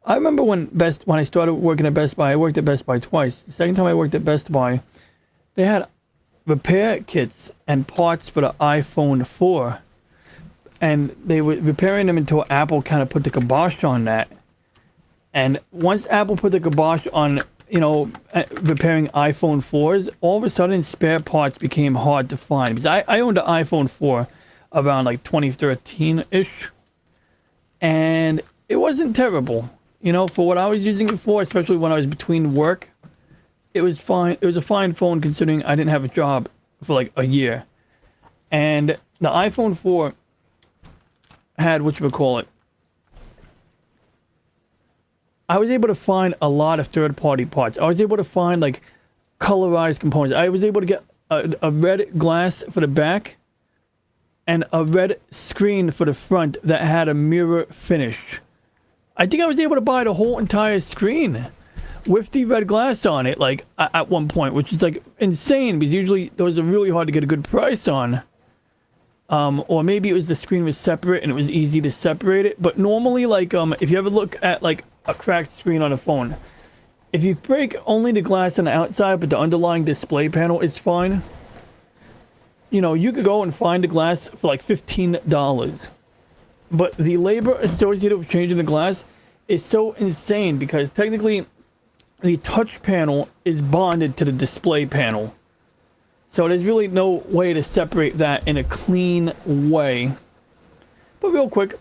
I remember when I started working at Best Buy, I worked at Best Buy twice. The second time I worked at Best Buy, they had repair kits and parts for the iPhone 4. And they were repairing them until Apple kind of put the kibosh on that. And once Apple put the kibosh on, you know, repairing iPhone 4s, all of a sudden spare parts became hard to find. Because I owned an iPhone 4 around like 2013-ish. And it wasn't terrible. You know, for what I was using it for, especially when I was between work, it was fine. It was a fine phone considering I didn't have a job for like a year. And the iPhone 4 had, whatchamacallit, I was able to find a lot of third-party parts. I was able to find, like, colorized components. I was able to get a red glass for the back and a red screen for the front that had a mirror finish. I think I was able to buy the whole entire screen with the red glass on it, like, at one point, which is, like, insane, because usually those are really hard to get a good price on. Or maybe it was the screen was separate and it was easy to separate it. But normally, like, if you ever look at, like, a cracked screen on a phone, if you break only the glass on the outside, but the underlying display panel is fine, you know, you could go and find the glass for, like, $15. But the labor associated with changing the glass is so insane because technically the touch panel is bonded to the display panel. So there's really no way to separate that in a clean way. But real quick,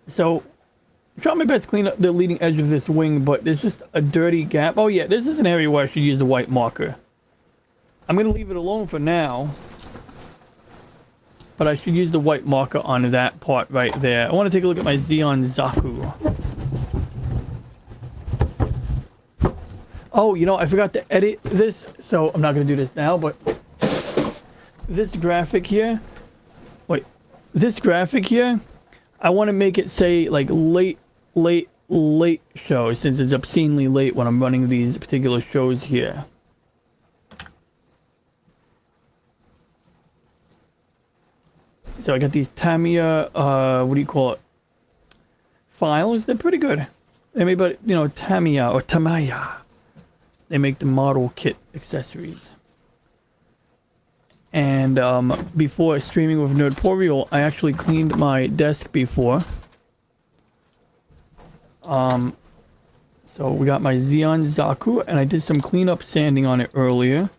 so I'm trying my best to clean up the leading edge of this wing, but there's just a dirty gap. Oh yeah, this is an area where I should use the white marker. I'm going to leave it alone for now. But I should use the white marker on that part right there. I want to take a look at my Xeon Zaku. Oh, you know, I forgot to edit this, so I'm not going to do this now, but this graphic here, this graphic here, I want to make it say, like, late show, since it's obscenely late when I'm running these particular shows here. So I got these Tamiya, what do you call it, files. They're pretty good. They're made by, you know, Tamiya or Tamaya. They make the model kit accessories. And before streaming with Nerdporial, I actually cleaned my desk before. So we got my Xeon Zaku, and I did some cleanup sanding on it earlier.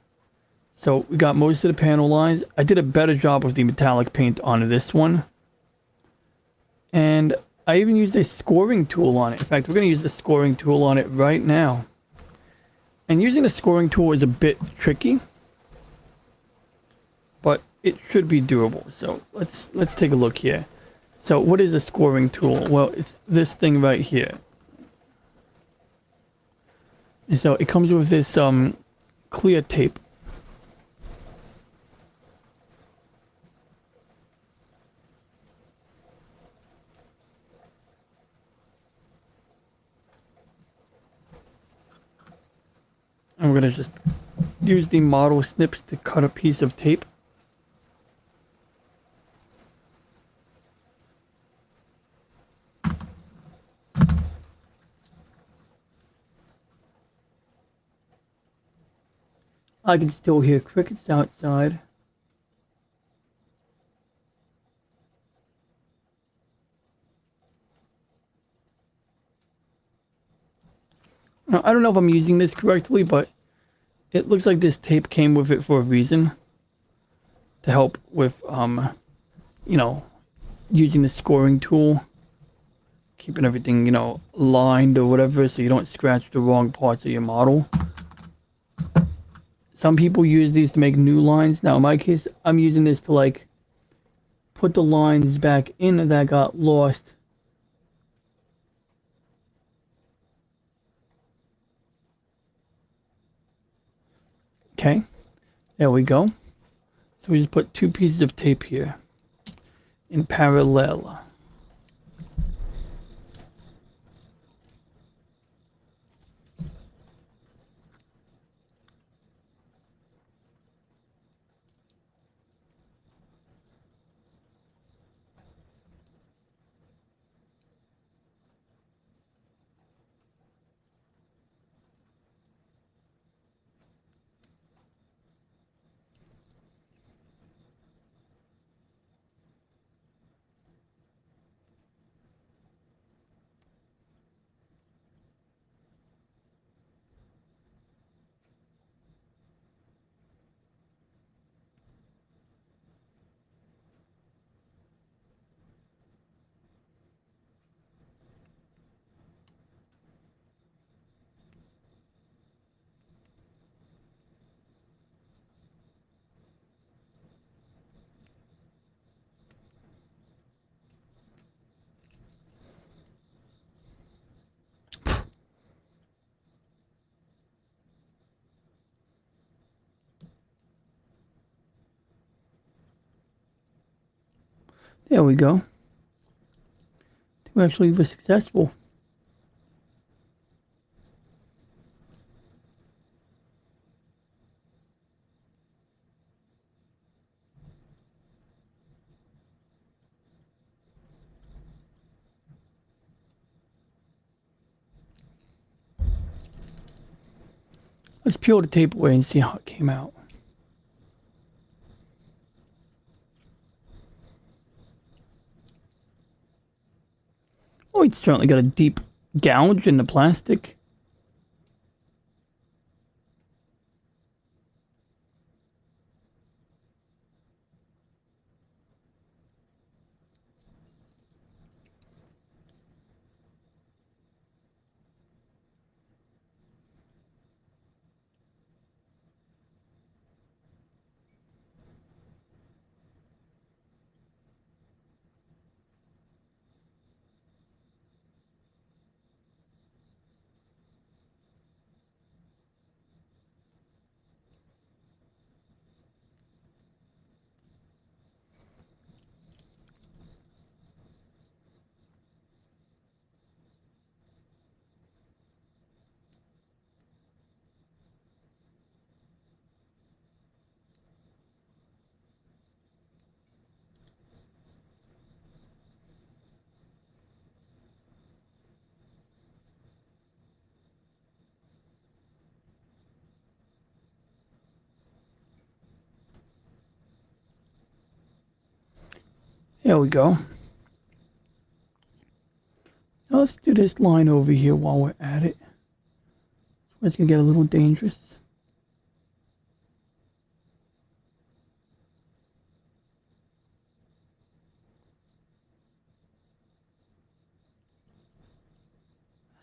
So we got most of the panel lines. I did a better job with the metallic paint on this one. And I even used a scoring tool on it. In fact, we're going to use the scoring tool on it right now. And using the scoring tool is a bit tricky, but it should be doable. So let's take a look here. So what is a scoring tool? Well, it's this thing right here. And so it comes with this clear tape. And we're gonna just use the model snips to cut a piece of tape. I can still hear crickets outside. Now, I don't know if I'm using this correctly, but it looks like this tape came with it for a reason. To help with, you know, using the scoring tool. Keeping everything, lined or whatever so you don't scratch the wrong parts of your model. Some people use these to make new lines. Now, in my case, I'm using this to, like, put the lines back in that got lost. Okay, there we go. So we just put two pieces of tape here in parallel. There we go. We actually were successful. Let's peel the tape away and see how it came out. Oh, it's certainly got a deep gouge in the plastic. There we go. Now let's do this line over here while we're at it. It's gonna get a little dangerous.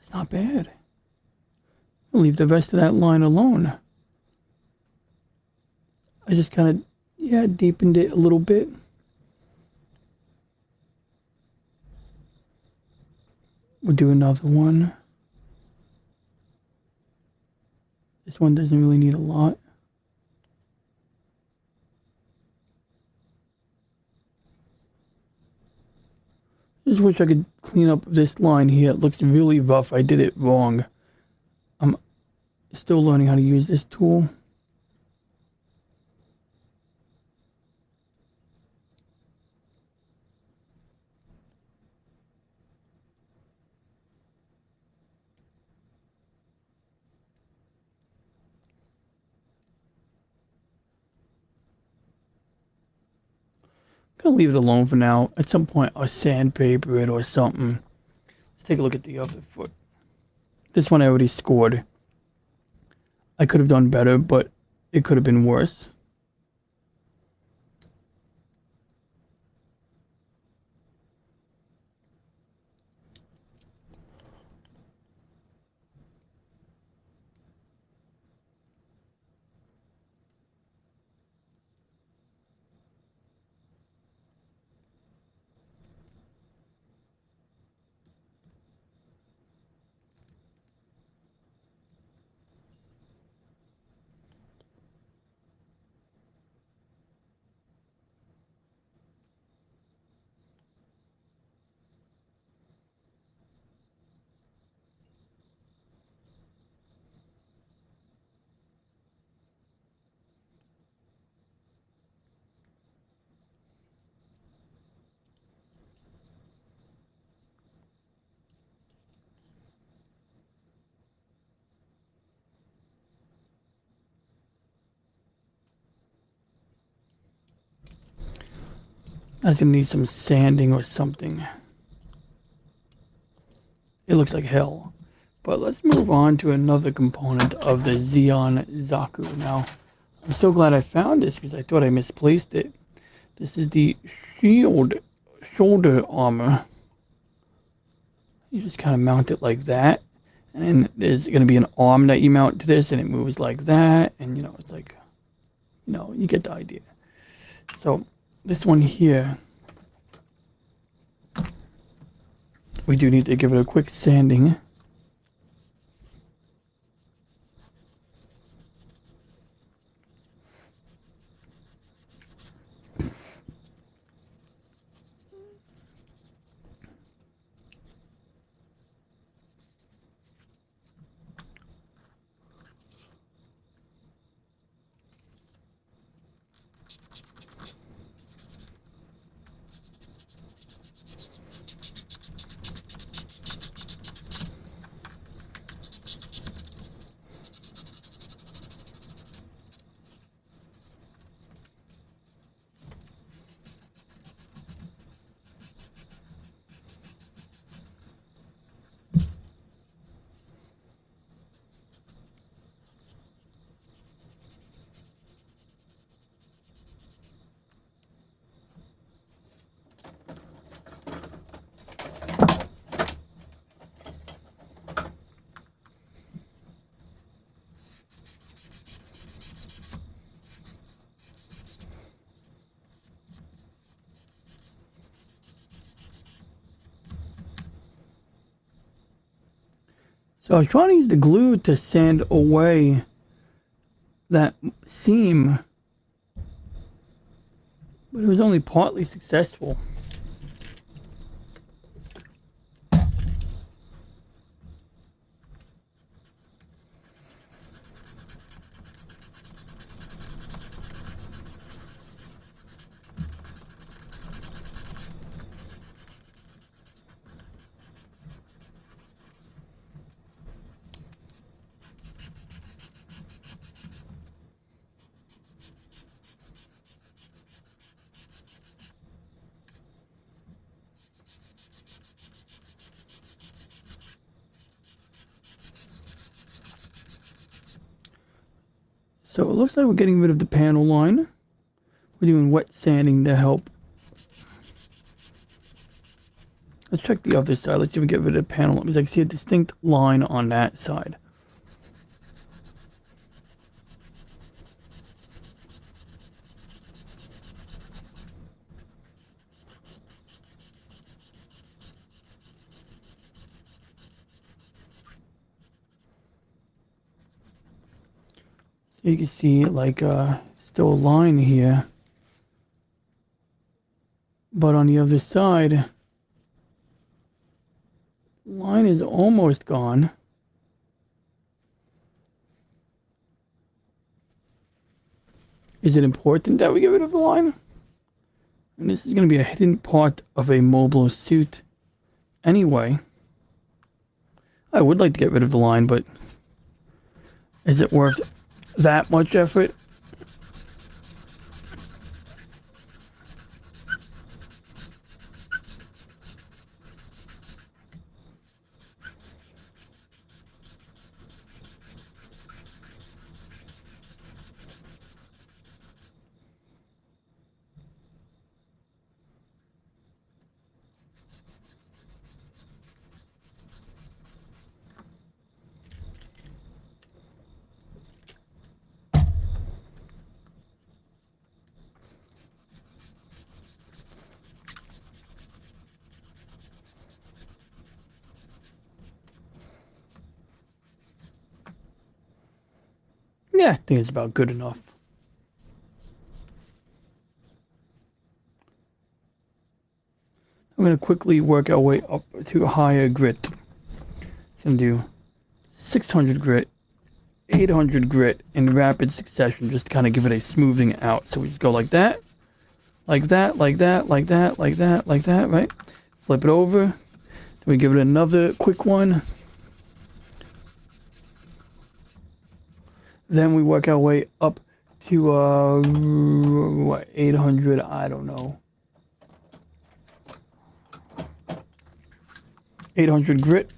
It's not bad. I'll leave the rest of that line alone. I just kind of, yeah, deepened it a little bit. We'll do another one. This one doesn't really need a lot. Just wish I could clean up this line here. It looks really rough. I did it wrong. I'm still learning how to use this tool. Gonna leave it alone for now. At some point, I'll sandpaper it or something. Let's take a look at the other foot. This one I already scored. I could have done better, but it could have been worse. I was gonna need some sanding or something. It looks like hell. But let's move on to another component of the Xeon Zaku. Now, I'm so glad I found this because I thought I misplaced it. This is the shoulder armor. You just kind of mount it like that. And there's going to be an arm that you mount to this and it moves like that. And, you know, it's like, you know, you get the idea. So, this one here, we do need to give it a quick sanding. So I was trying to use the glue to sand away that seam, but it was only partly successful. So it looks like we're getting rid of the panel line. We're doing wet sanding to help. Let's check the other side. Let's see if we get rid of the panel because I can see a distinct line on that side. So you can see like still a line here. But on the other side, line is almost gone. Is it important that we get rid of the line? And this is going to be a hidden part of a mobile suit. Anyway, I would like to get rid of the line, but is it worth that much effort? Yeah, I think it's about good enough. I'm going to quickly work our way up to higher grit. I'm going to do 600 grit, 800 grit in rapid succession, just to kind of give it a smoothing out. So we just go like that, like that, like that, like that, like that, like that, right? Flip it over. Then we give it another quick one. Then we work our way up to, what, 800, I don't know. 800 grit.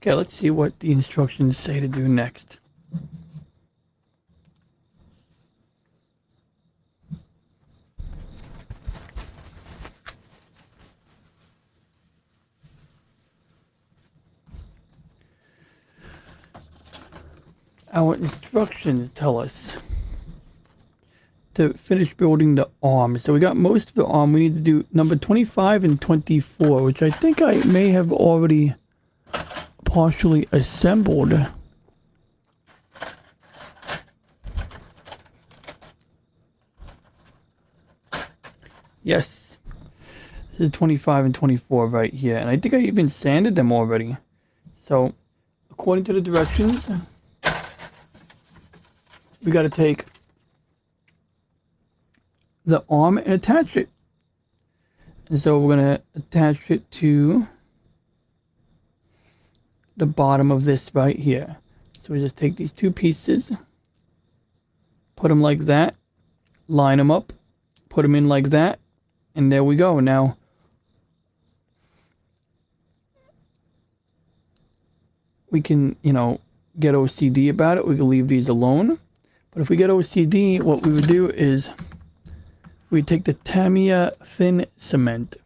Okay, let's see what the instructions say to do next. Our instructions tell us to finish building the arm. So we got most of the arm. We need to do number 25 and 24, which I think I may have already partially assembled. Yes. This is 25 and 24 right here. And I think I even sanded them already. So, according to the directions, we got to take the arm and attach it. And so we're going to attach it to the bottom of this right here. So we just take these two pieces, put them like that, line them up, put them in like that, and there we go. Now, we can, get OCD about it. We can leave these alone. But if we get OCD, what we would do is we take the Tamiya thin cement.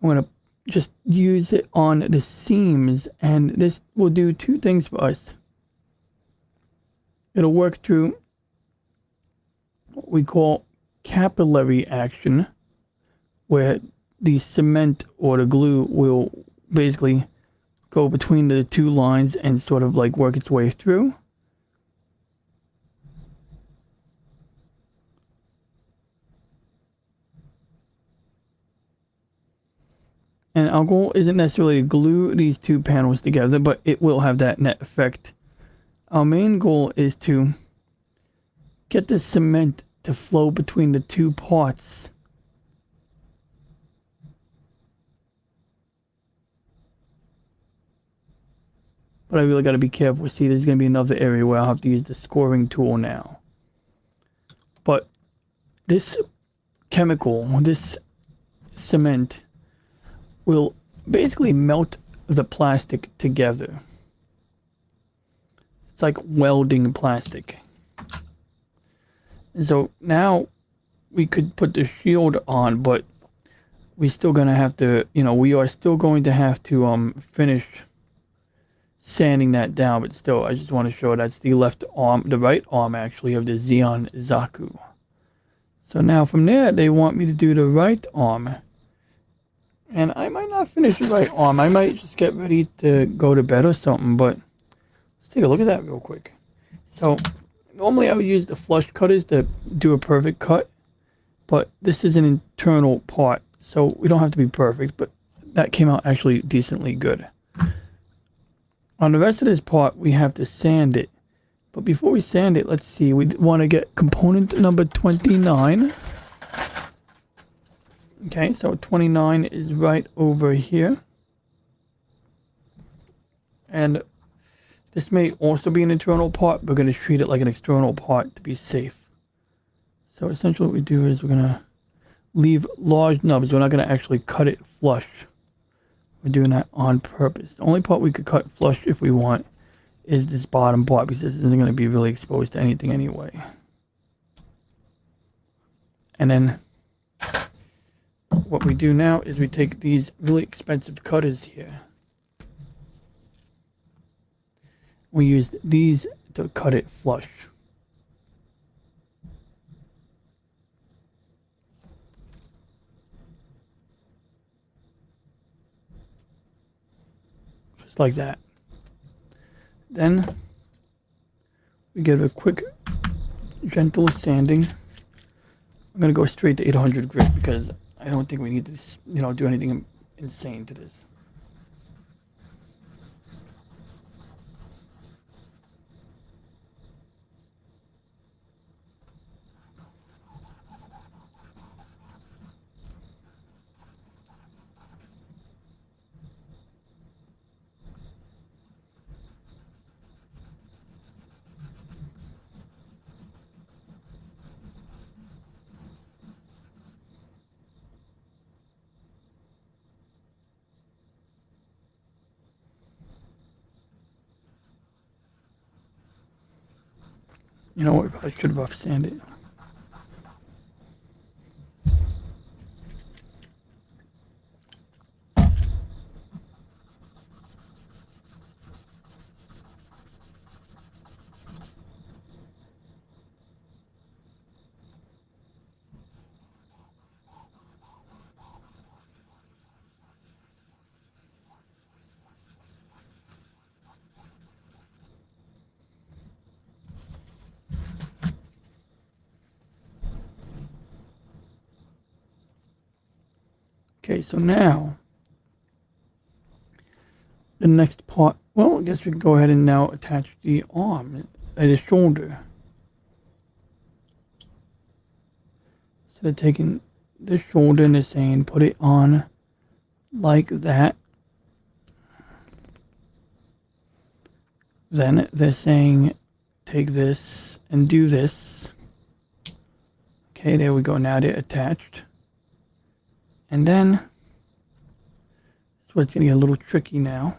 I'm going to just use it on the seams, and this will do two things for us. It'll work through what we call capillary action, where the cement or the glue will basically go between the two lines and sort of like work its way through. And our goal isn't necessarily to glue these two panels together, but it will have that net effect. Our main goal is to get the cement to flow between the two parts. But I really got to be careful. See, there's going to be another area where I'll have to use the scoring tool now. But this chemical, this cement, will basically melt the plastic together. It's like welding plastic. So now we could put the shield on, but we still gonna have to, we are still going to have to finish sanding that down. But still, I just want to show that's the left arm, the right arm actually of the Xeon Zaku. So now from there, they want me to do the right arm. And I might not finish the right arm. I might just get ready to go to bed or something, but let's take a look at that real quick. So normally I would use the flush cutters to do a perfect cut, but this is an internal part, so we don't have to be perfect, but that came out actually decently good. On the rest of this part, we have to sand it. But before we sand it, let's see, we want to get component number 29. Okay, so 29 is right over here. And this may also be an internal part. We're going to treat it like an external part to be safe. So essentially what we do is we're going to leave large nubs. We're not going to actually cut it flush. We're doing that on purpose. The only part we could cut flush if we want is this bottom part, because this isn't going to be really exposed to anything anyway. And then what we do now is we take these really expensive cutters here. We use these to cut it flush. Just like that. Then we give a quick, gentle sanding. I'm going to go straight to 800 grit because I don't think we need to, do anything insane to this. You know what, I should have rough sanded it. Okay, so now the next part, well, I guess we can go ahead and now attach the arm, the shoulder. So taking the shoulder and they're saying put it on like that. Then they're saying take this and do this. Okay, there we go, now they're attached. And then, so it's going to get a little tricky now.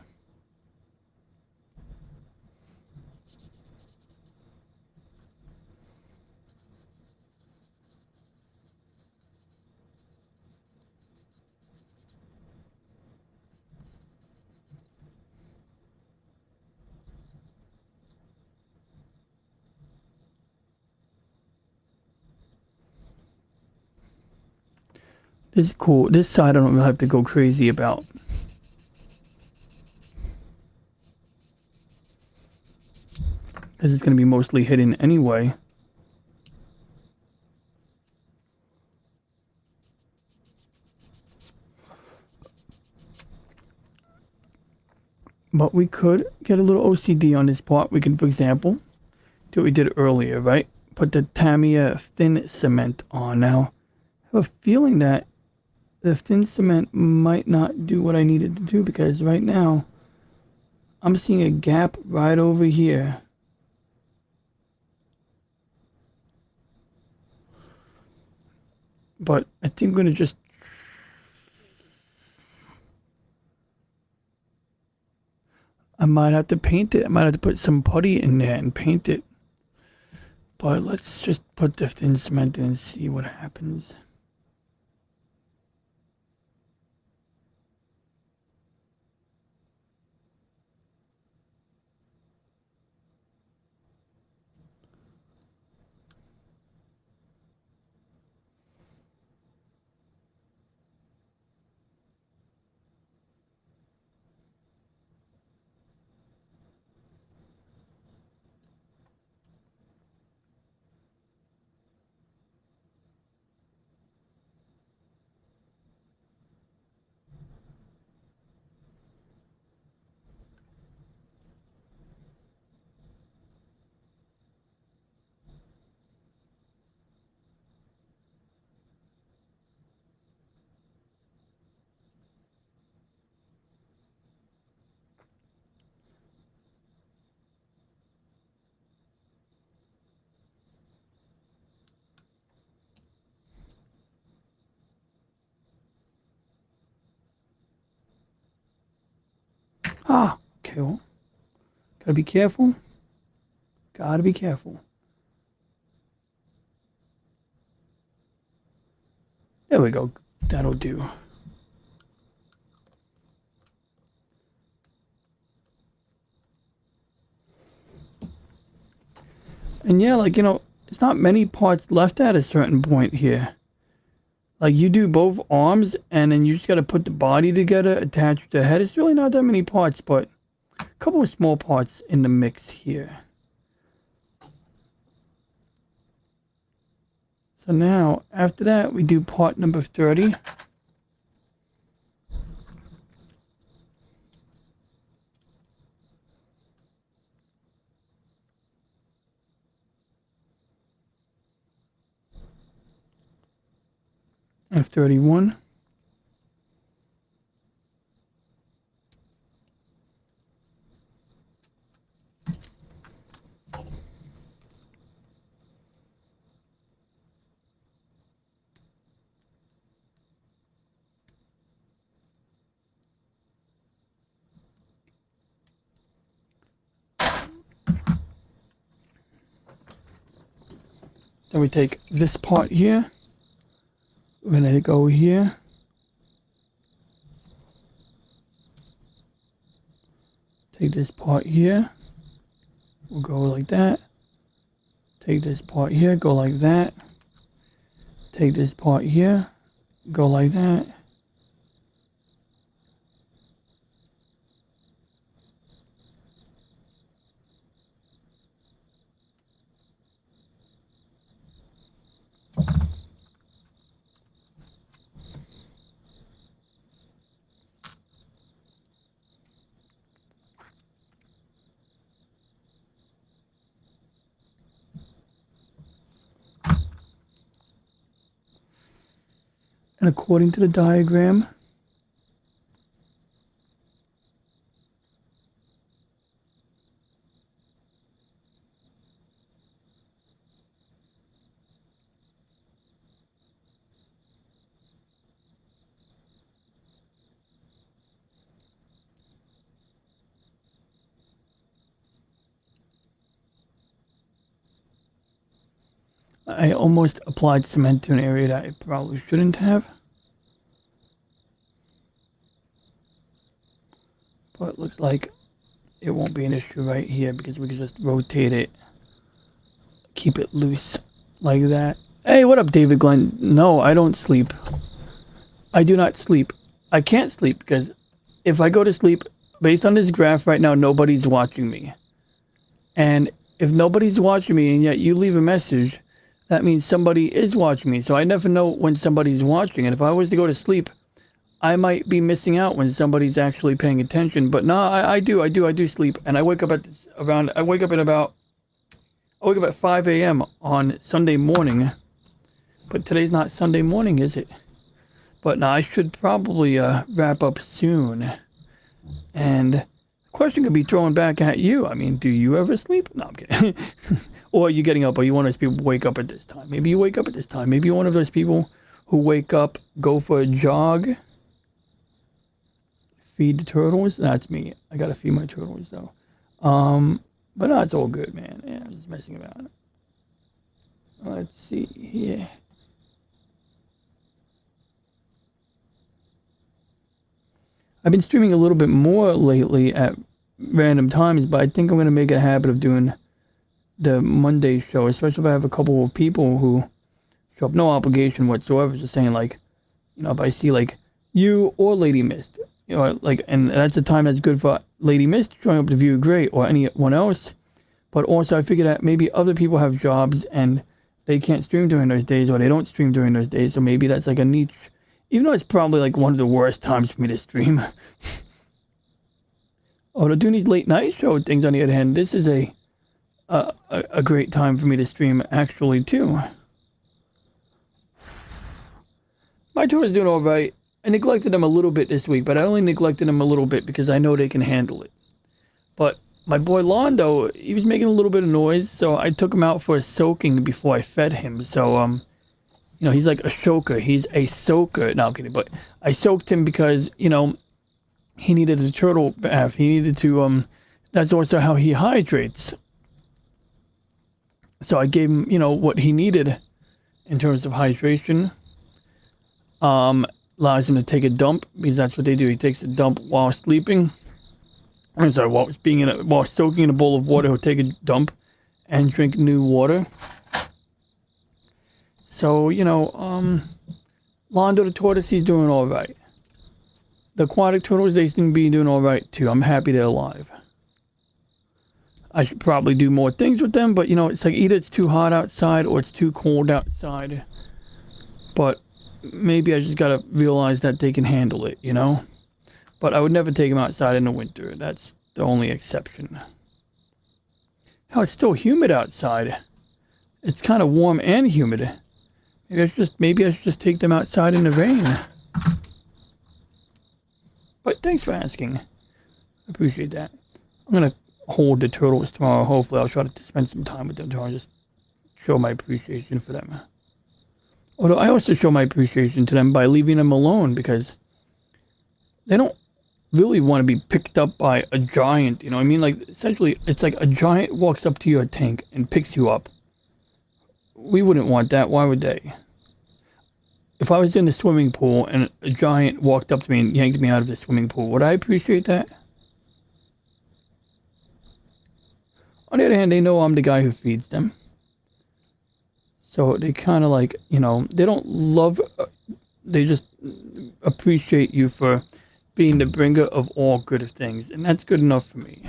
This is cool. This side I don't really have to go crazy about. Because it's going to be mostly hidden anyway. But we could get a little OCD on this part. We can, for example, do what we did earlier, right? Put the Tamiya thin cement on. Now, I have a feeling that the thin cement might not do what I needed to do, because right now I'm seeing a gap right over here. but I think I'm going to just... I might have to paint it. I might have to put some putty in there and paint it. But let's just put the thin cement in and see what happens. Ah, okay, well, gotta be careful. Gotta be careful. There we go. That'll do. And yeah, like, it's not many parts left at a certain point here. Like, you do both arms, and then you just gotta put the body together, attach the head. It's really not that many parts, but a couple of small parts in the mix here. So now, after that, we do part number 30. F31. Then we take this part here. We're gonna go here. Take this part here. We'll go like that. Take this part here, go like that. Take this part here, go like that. And according to the diagram, I almost applied cement to an area that I probably shouldn't have. But it looks like it won't be an issue right here because we can just rotate it, keep it loose like that. Hey, what up, David Glenn? No, I don't sleep. I do not sleep. I can't sleep because if I go to sleep, based on this graph right now, nobody's watching me. And if nobody's watching me and yet you leave a message, that means somebody is watching me. So I never know when somebody's watching. And if I was to go to sleep, I might be missing out when somebody's actually paying attention. But no, I do sleep. And I wake up at 5 a.m. on Sunday morning. But today's not Sunday morning, is it? But no, I should probably wrap up soon. And the question could be thrown back at you. I mean, do you ever sleep? No, I'm kidding. Or are you getting up? Or you one of those people wake up at this time? Maybe you wake up at this time. Maybe you're one of those people who wake up, go for a jog, feed the turtles. That's me. I gotta feed my turtles though. But no, it's all good, man. Yeah, I'm just messing around. Let's see here. I've been streaming a little bit more lately at random times, but I think I'm gonna make a habit of doing the Monday show, especially if I have a couple of people who show up, no obligation whatsoever, just saying like, if I see like you or Lady Mist, like, and that's a time that's good for Lady Mist showing up to view, great, or anyone else. But also I figured that maybe other people have jobs and they can't stream during those days, or they don't stream during those days, so maybe that's like a niche, even though it's probably like one of the worst times for me to stream. Although doing these late night show things, on the other hand, this is a great time for me to stream actually too. My tour is doing all right. I neglected them a little bit this week, but I only neglected them a little bit because I know they can handle it. But my boy Londo, he was making a little bit of noise, so I took him out for a soaking before I fed him. So, he's like a soaker. He's a soaker. No, I'm kidding. But I soaked him because, he needed a turtle bath. He needed to, that's also how he hydrates. So I gave him, what he needed in terms of hydration. Allows him to take a dump, because that's what they do. He takes a dump while sleeping. I'm sorry, while soaking in a bowl of water, he'll take a dump and drink new water. So, Londo the tortoise, he's doing all right. The aquatic turtles, they seem to be doing all right too. I'm happy they're alive. I should probably do more things with them, but it's like either it's too hot outside or it's too cold outside. But maybe I just gotta realize that they can handle it, But I would never take them outside in the winter. That's the only exception. How it's still humid outside. It's kind of warm and humid. Maybe I should just take them outside in the rain. But thanks for asking. I appreciate that. I'm gonna hold the turtles tomorrow. Hopefully I'll try to spend some time with them tomorrow. Just show my appreciation for them. Although I also show my appreciation to them by leaving them alone, because they don't really want to be picked up by a giant, I mean? Like, essentially, it's like a giant walks up to your tank and picks you up. We wouldn't want that. Why would they? If I was in the swimming pool and a giant walked up to me and yanked me out of the swimming pool, would I appreciate that? On the other hand, they know I'm the guy who feeds them. So they kind of like, they don't love, they just appreciate you for being the bringer of all good things. And that's good enough for me.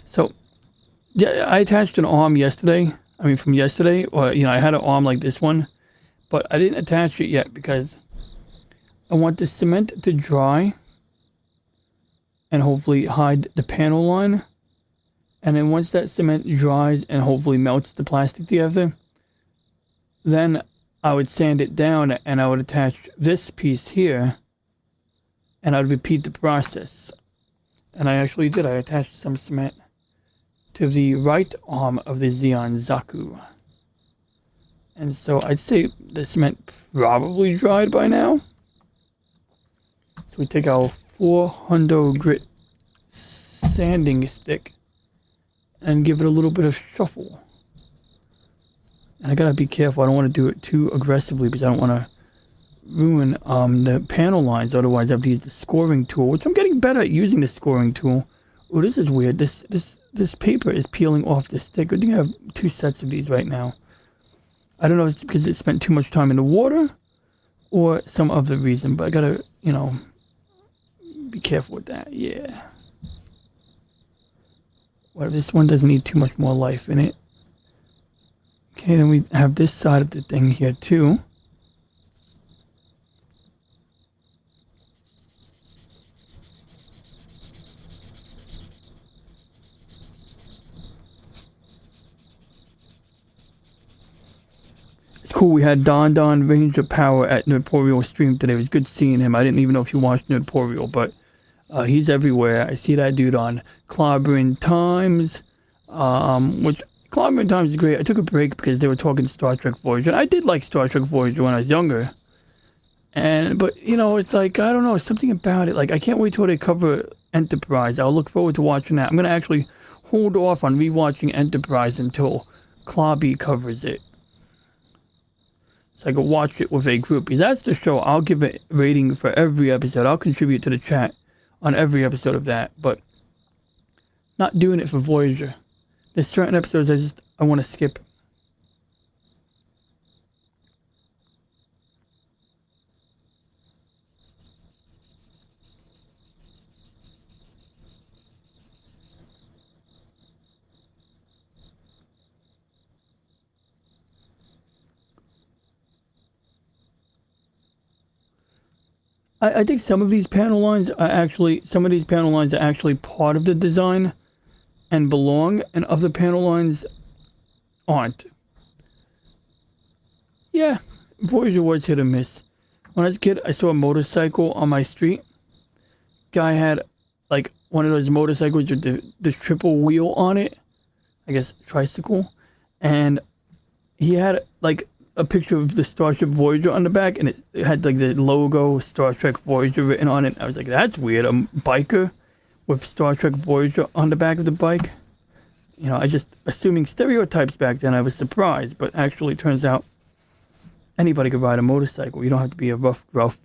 So, yeah, I attached an arm yesterday. From yesterday. Or, I had an arm like this one. But I didn't attach it yet because I want the cement to dry. And hopefully hide the panel line. And then once that cement dries and hopefully melts the plastic together, then I would sand it down and I would attach this piece here and I'd repeat the process. And I actually did. I attached some cement to the right arm of the Xeon Zaku. And so I'd say the cement probably dried by now. So we take our 400 grit sanding stick and give it a little bit of shuffle. And I gotta be careful. I don't want to do it too aggressively because I don't want to ruin the panel lines. Otherwise I have to use the scoring tool, which I'm getting better at using the scoring tool. Oh, this is weird. This paper is peeling off the stick. I think I have 2 sets of these right now. I don't know if it's because it spent too much time in the water or some other reason, but I gotta, be careful with that. Yeah. Well, this one doesn't need too much more life in it. Okay, then we have this side of the thing here too. It's cool. We had Don Ranger Power at Nerdporial stream today. It was good seeing him. I didn't even know if you watched Nerdporial, but he's everywhere. I see that dude on Clobbering Times, which Clobbering Times is great. I took a break because they were talking Star Trek Voyager. I did like Star Trek Voyager when I was younger, But you know, it's like, I don't know, something about it. Like, I can't wait till they cover Enterprise. I'll look forward to watching that. I'm gonna actually hold off on rewatching Enterprise until Klobby covers it, so I can watch it with a group. Because that's the show I'll give a rating for every episode. I'll contribute to the chat on every episode of that, but not doing it for Voyager. There's certain episodes I want to skip. I think some of these panel lines are actually part of the design and belong, and other panel lines aren't. Yeah, Voyager was hit or miss. When I was a kid, I saw a motorcycle on my street. Guy had like one of those motorcycles with the triple wheel on it. I guess tricycle. And he had like a picture of the Starship Voyager on the back, and it had like the logo Star Trek Voyager written on it. I was like, that's weird. A biker with Star Trek Voyager on the back of the bike. You know, I just assuming stereotypes back then. I was surprised, but actually turns out anybody could ride a motorcycle. You don't have to be a rough, gruff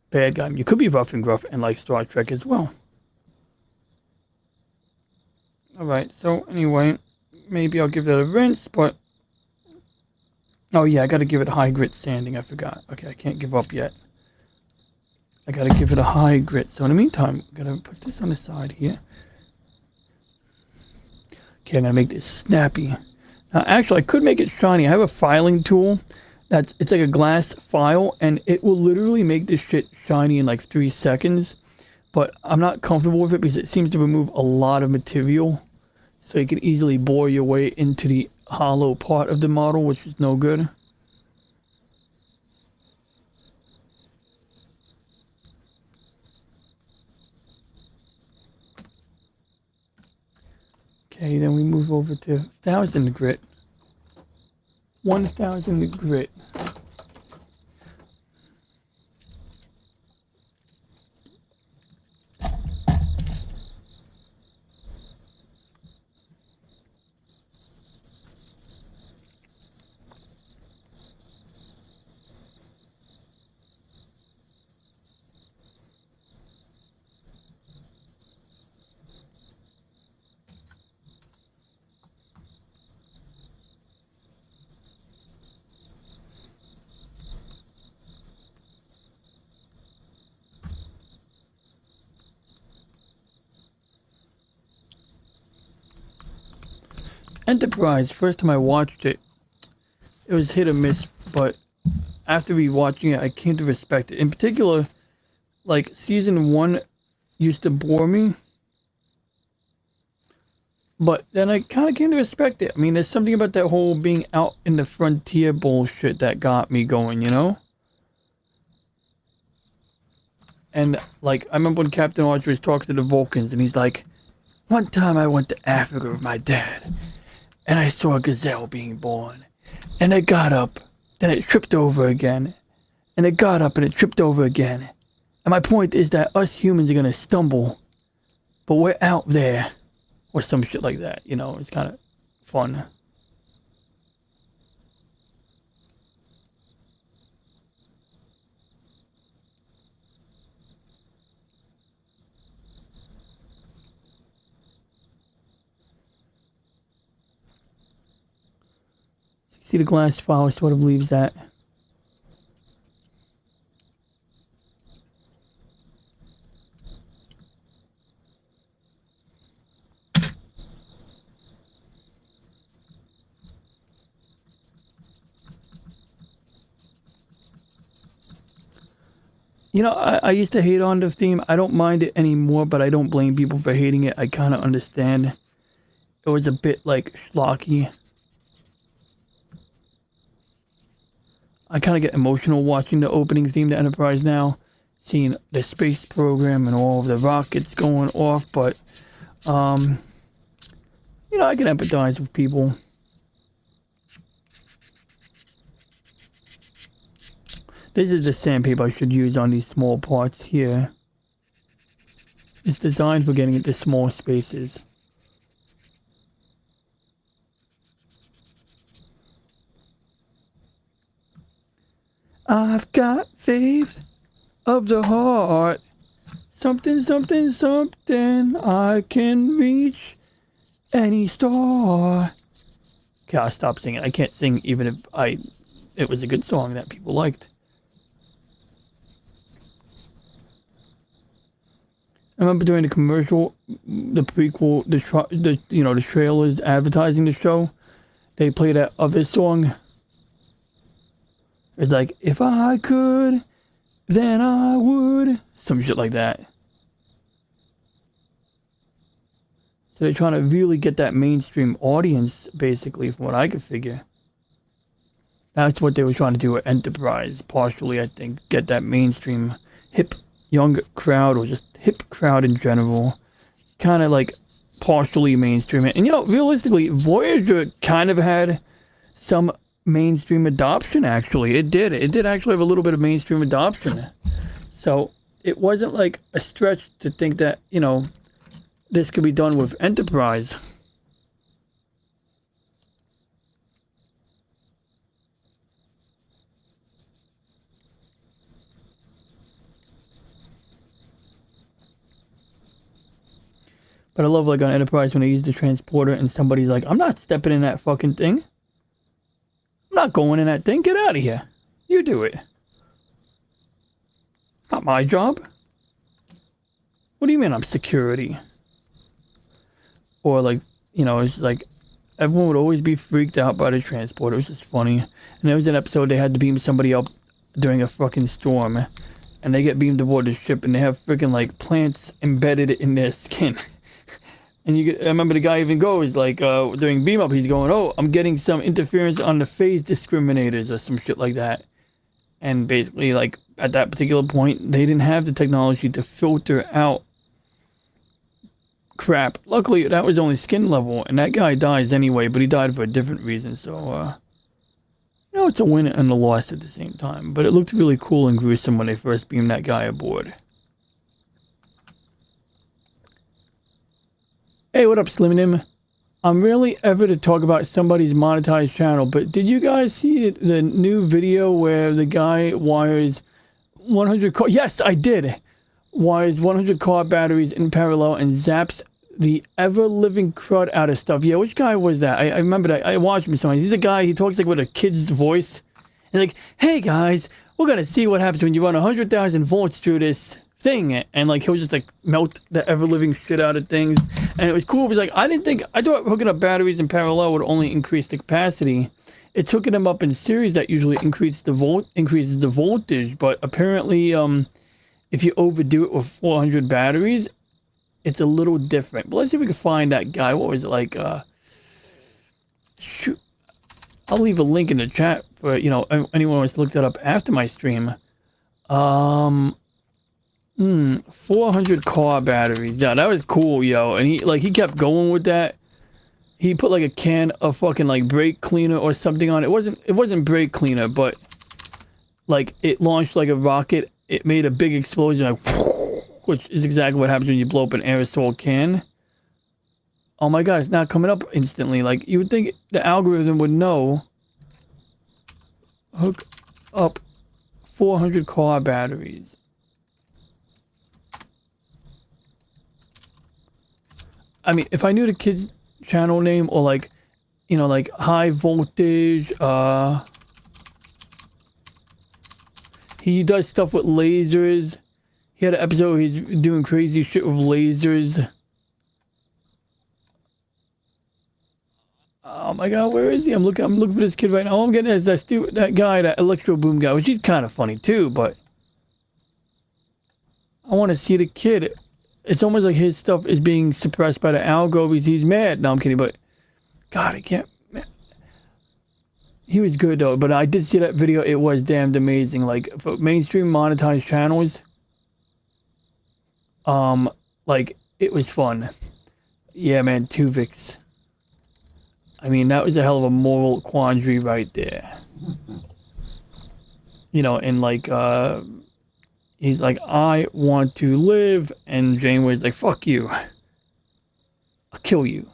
bad guy. You could be rough and gruff and like Star Trek as well. Alright, so anyway, maybe I'll give that a rinse, but... Oh yeah, I gotta give it high grit sanding, I forgot. Okay, I can't give up yet. I gotta give it a high grit. So in the meantime, I'm gonna put this on the side here. Okay, I'm gonna make this snappy. Now, actually, I could make it shiny. I have a filing tool it's like a glass file, and it will literally make this shit shiny in like 3 seconds. But I'm not comfortable with it because it seems to remove a lot of material. So you can easily bore your way into the hollow part of the model, which is no good. Okay, then we move over to 1000 grit. 1000 grit. Enterprise, first time I watched it, it was hit or miss, but after rewatching it, I came to respect it. In particular, like season 1 used to bore me, but then I kind of came to respect it. I mean, there's something about that whole being out in the frontier bullshit that got me going, you know? And like, I remember when Captain Archer was talking to the Vulcans, and he's like, one time I went to Africa with my dad, and I saw a gazelle being born. And it got up, then it tripped over again. And it got up and it tripped over again. And my point is that us humans are gonna stumble, but we're out there. Or some shit like that, you know, it's kind of fun. See, the glass file sort of leaves that. You know, I used to hate on the theme. I don't mind it anymore, but I don't blame people for hating it. I kind of understand. It was a bit, like, schlocky. I kind of get emotional watching the opening theme to Enterprise now. Seeing the space program and all of the rockets going off, but, you know, I can empathize with people. This is the sandpaper I should use on these small parts here. It's designed for getting into small spaces. I've got faith of the heart. Something, something, something. I can reach any star. Okay, I'll stop singing. I can't sing even if it was a good song that people liked. I remember during the commercial, the prequel, the trailers advertising the show, they play that other song. It's like, if I could, then I would. Some shit like that. So they're trying to really get that mainstream audience, basically, from what I could figure. That's what they were trying to do with Enterprise, partially, I think. Get that mainstream, hip, young crowd, or just hip crowd in general. Kind of like partially mainstream. And realistically, Voyager kind of had some mainstream adoption, actually. It did actually have a little bit of mainstream adoption. So it wasn't like a stretch to think that, this could be done with Enterprise. But I love, like, on Enterprise when they use the transporter and somebody's like, I'm not stepping in that fucking thing. I'm not going in that thing. Get out of here. You do it. It's not my job. What do you mean I'm security? Or, like, it's like everyone would always be freaked out by the transporter. It was just funny. And there was an episode they had to beam somebody up during a fucking storm. And they get beamed aboard the ship and they have freaking, like, plants embedded in their skin. And I remember the guy even goes, like, during beam up, he's going, oh, I'm getting some interference on the phase discriminators or some shit like that. And basically, like, at that particular point, they didn't have the technology to filter out crap. Luckily, that was only skin level, and that guy dies anyway, but he died for a different reason, so, it's a win and a loss at the same time. But it looked really cool and gruesome when they first beamed that guy aboard. Hey, what up, Slim? I'm rarely ever to talk about somebody's monetized channel, but did you guys see the new video where the guy wires 100 car? Yes, I did. Wires 100 car batteries in parallel and zaps the ever-living crud out of stuff. Yeah, which guy was that? I remember that. I watched him sometimes. He's a guy, he talks like with a kid's voice. And like, hey guys, we're gonna see what happens when you run 100,000 volts through this thing. And like, he'll just like melt the ever-living shit out of things. And it was cool. It was like, I thought hooking up batteries in parallel would only increase the capacity. It's hooking them up in series that usually increases the voltage. But apparently, if you overdo it with 400 batteries, it's a little different. But let's see if we can find that guy. What was it like? Shoot. I'll leave a link in the chat for, anyone who wants to look that up after my stream. 400 car batteries. Yeah, that was cool, yo. And he kept going with that. He put like a can of fucking like brake cleaner or something on it. It wasn't brake cleaner, but like it launched like a rocket. It made a big explosion, like, which is exactly what happens when you blow up an aerosol can. Oh my god, it's not coming up instantly. Like, you would think the algorithm would know. Hook up 400 car batteries. I mean, if I knew the kid's channel name or like, like high voltage, he does stuff with lasers. He had an episode where he's doing crazy shit with lasers. Oh my god, where is he? I'm looking for this kid right now. All I'm getting is that guy, that Electro Boom guy, which he's kind of funny too, but I want to see the kid. It's almost like his stuff is being suppressed by the algo because he's mad. No, I'm kidding, but god, I can't. Man. He was good though, but I did see that video. It was damned amazing. Like, for mainstream monetized channels, like, it was fun. Yeah, man, Tuvix. I mean, that was a hell of a moral quandary right there. you know, and like he's like, I want to live, and Janeway's like, fuck you, I'll kill you.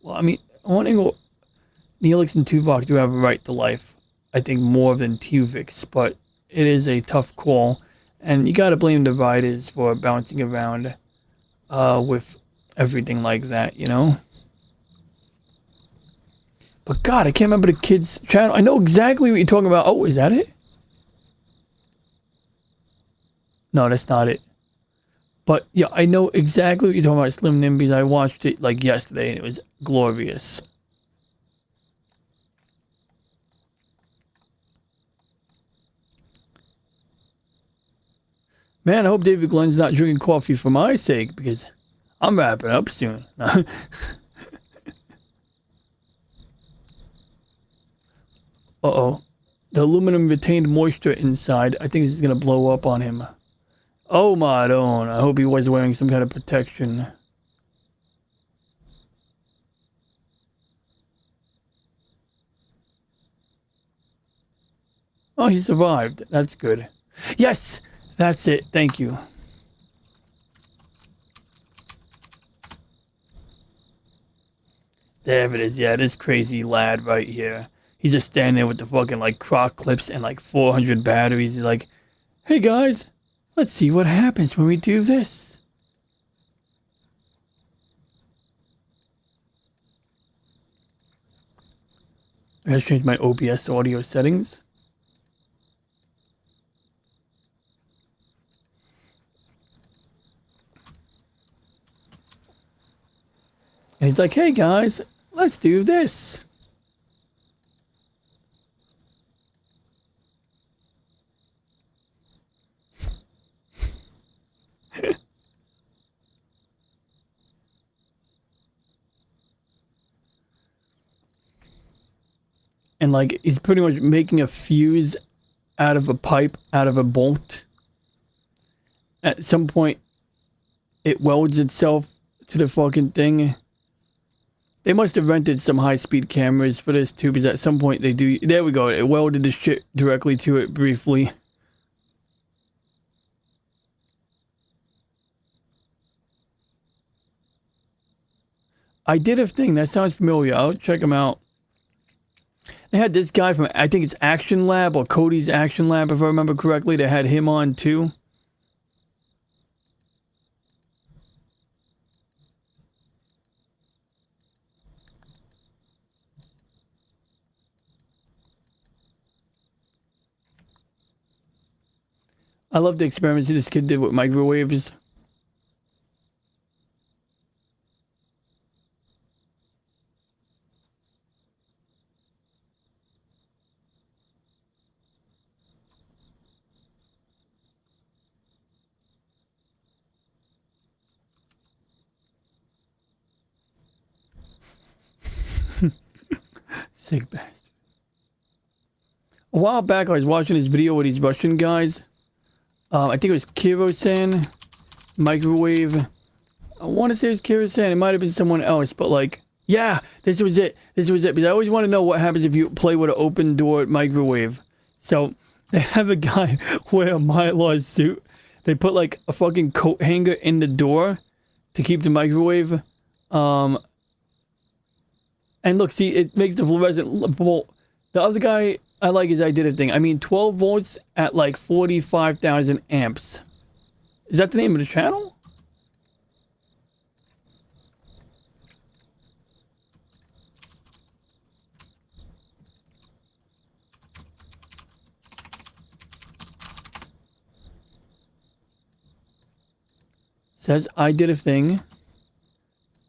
Well, I mean, wanting Neelix and Tuvok do have a right to life, I think more than Tuvix, but it is a tough call, and you gotta blame the writers for bouncing around with everything like that, you know? But God, I can't remember the kid's channel. I know exactly what you're talking about. Oh, is that it? No, that's not it. But yeah, I know exactly what you're talking about, Slim Nimbies. I watched it like yesterday and it was glorious. Man, I hope David Glenn's not drinking coffee for my sake because I'm wrapping up soon. Uh-oh. The aluminum retained moisture inside. I think this is going to blow up on him. Oh my god. I hope he was wearing some kind of protection. Oh, he survived. That's good. Yes! That's it. Thank you. There it is. Yeah, this crazy lad right here. He's just standing there with the fucking like croc clips and like 400 batteries. He's like, hey guys, let's see what happens when we do this. I gotta change my OBS audio settings. And he's like, hey guys, let's do this. And like, he's pretty much making a fuse out of a pipe, out of a bolt. At some point, it welds itself to the fucking thing. They must have rented some high-speed cameras for this too, because at some point they do. There we go. It welded the shit directly to it briefly. I did a thing that sounds familiar. I'll check them out. They had this guy from, I think it's Action Lab or Cody's Action Lab, if I remember correctly. They had him on too. I love the experiments this kid did with microwaves. Sick bastard. A while back, I was watching this video with these Russian guys. I think it was Kiro-san, microwave. I want to say it was Kiro-san. It might have been someone else, but like, yeah, this was it. This was it. Because I always want to know what happens if you play with an open door microwave. So they have a guy wear a Mylar suit. They put like a fucking coat hanger in the door to keep the microwave. And look, see, it makes the fluorescent bolt. The other guy, I like his idea thing. I mean, 12 volts at like 45,000 amps. Is that the name of the channel? Says I did a thing.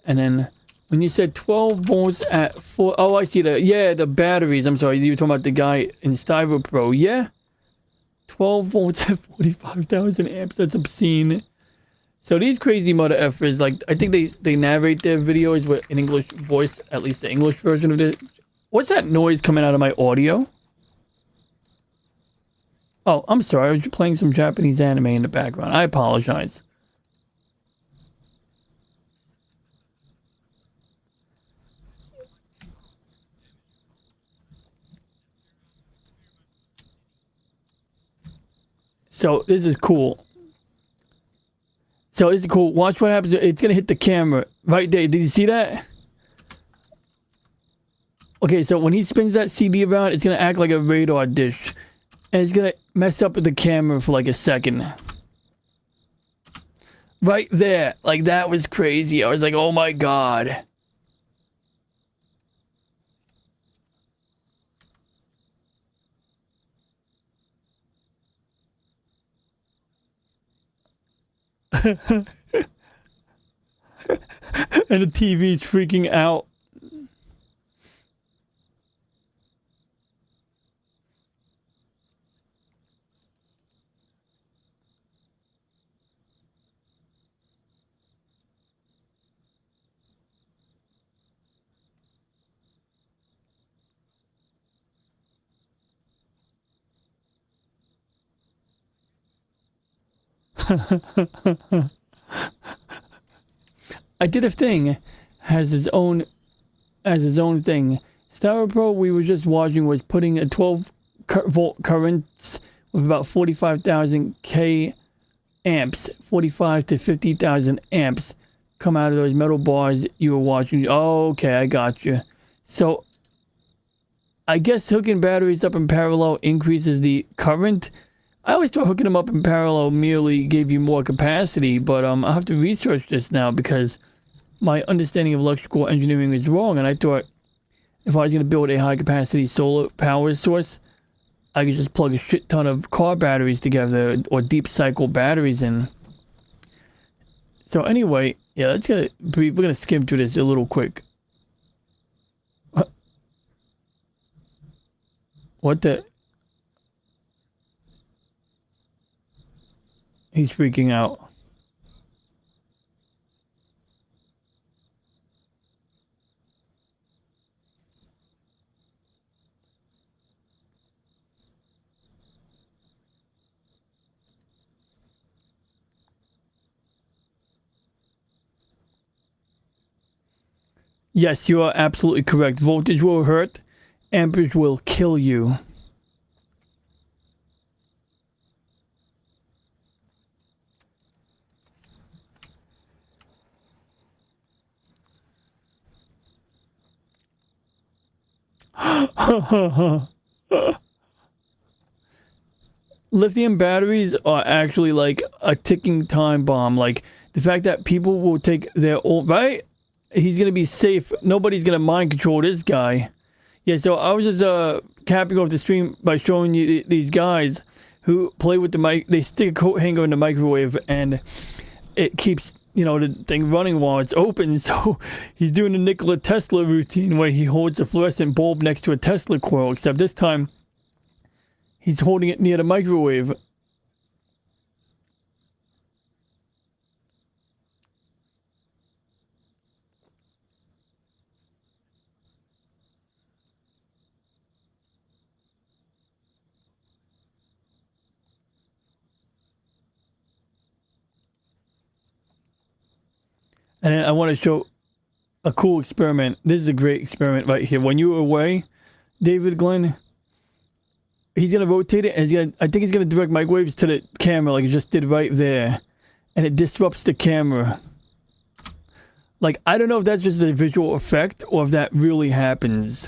And then when you said 12 volts at 4, oh, I see the batteries. I'm sorry, you were talking about the guy in Styro Pro. Yeah. 12 volts at 45,000 amps. That's obscene. So these crazy mother effers, like, I think they narrate their videos with an English voice, at least the English version of it. What's that noise coming out of my audio? Oh, I'm sorry. I was playing some Japanese anime in the background. I apologize. So this is cool. So this is cool. Watch what happens. It's gonna hit the camera right there. Did you see that? Okay, so when he spins that CD around, it's gonna act like a radar dish. And it's gonna mess up with the camera for like a second. Right there. Like, that was crazy. I was like, oh my god. And the TV's freaking out. I did a thing has his own thing. Star Pro we were just watching was putting a 12 volt currents with about 45,000 K amps, 45 to 50,000 amps come out of those metal bars you were watching. Oh, okay, I got you. So I guess hooking batteries up in parallel increases the current. I always thought hooking them up in parallel merely gave you more capacity, but I'll have to research this now because my understanding of electrical engineering is wrong, and I thought if I was going to build a high capacity solar power source, I could just plug a shit ton of car batteries together or deep cycle batteries in. So anyway, yeah, we're gonna skim through this a little quick. What the? He's freaking out. Yes, you are absolutely correct. Voltage will hurt. Amperage will kill you. Lithium batteries are actually like a ticking time bomb. Like, the fact that people will take their own, right? He's gonna be safe. Nobody's gonna mind control this guy. Yeah, so I was just capping off the stream by showing you these guys who play with the mic. They stick a coat hanger in the microwave and it keeps, the thing running while it's open. So he's doing the Nikola Tesla routine where he holds a fluorescent bulb next to a Tesla coil, except this time he's holding it near the microwave. And then I want to show a cool experiment. This is a great experiment right here. When you were away, David Glenn, he's going to rotate it, and I think he's going to direct microwaves to the camera like he just did right there. And it disrupts the camera. Like, I don't know if that's just a visual effect or if that really happens.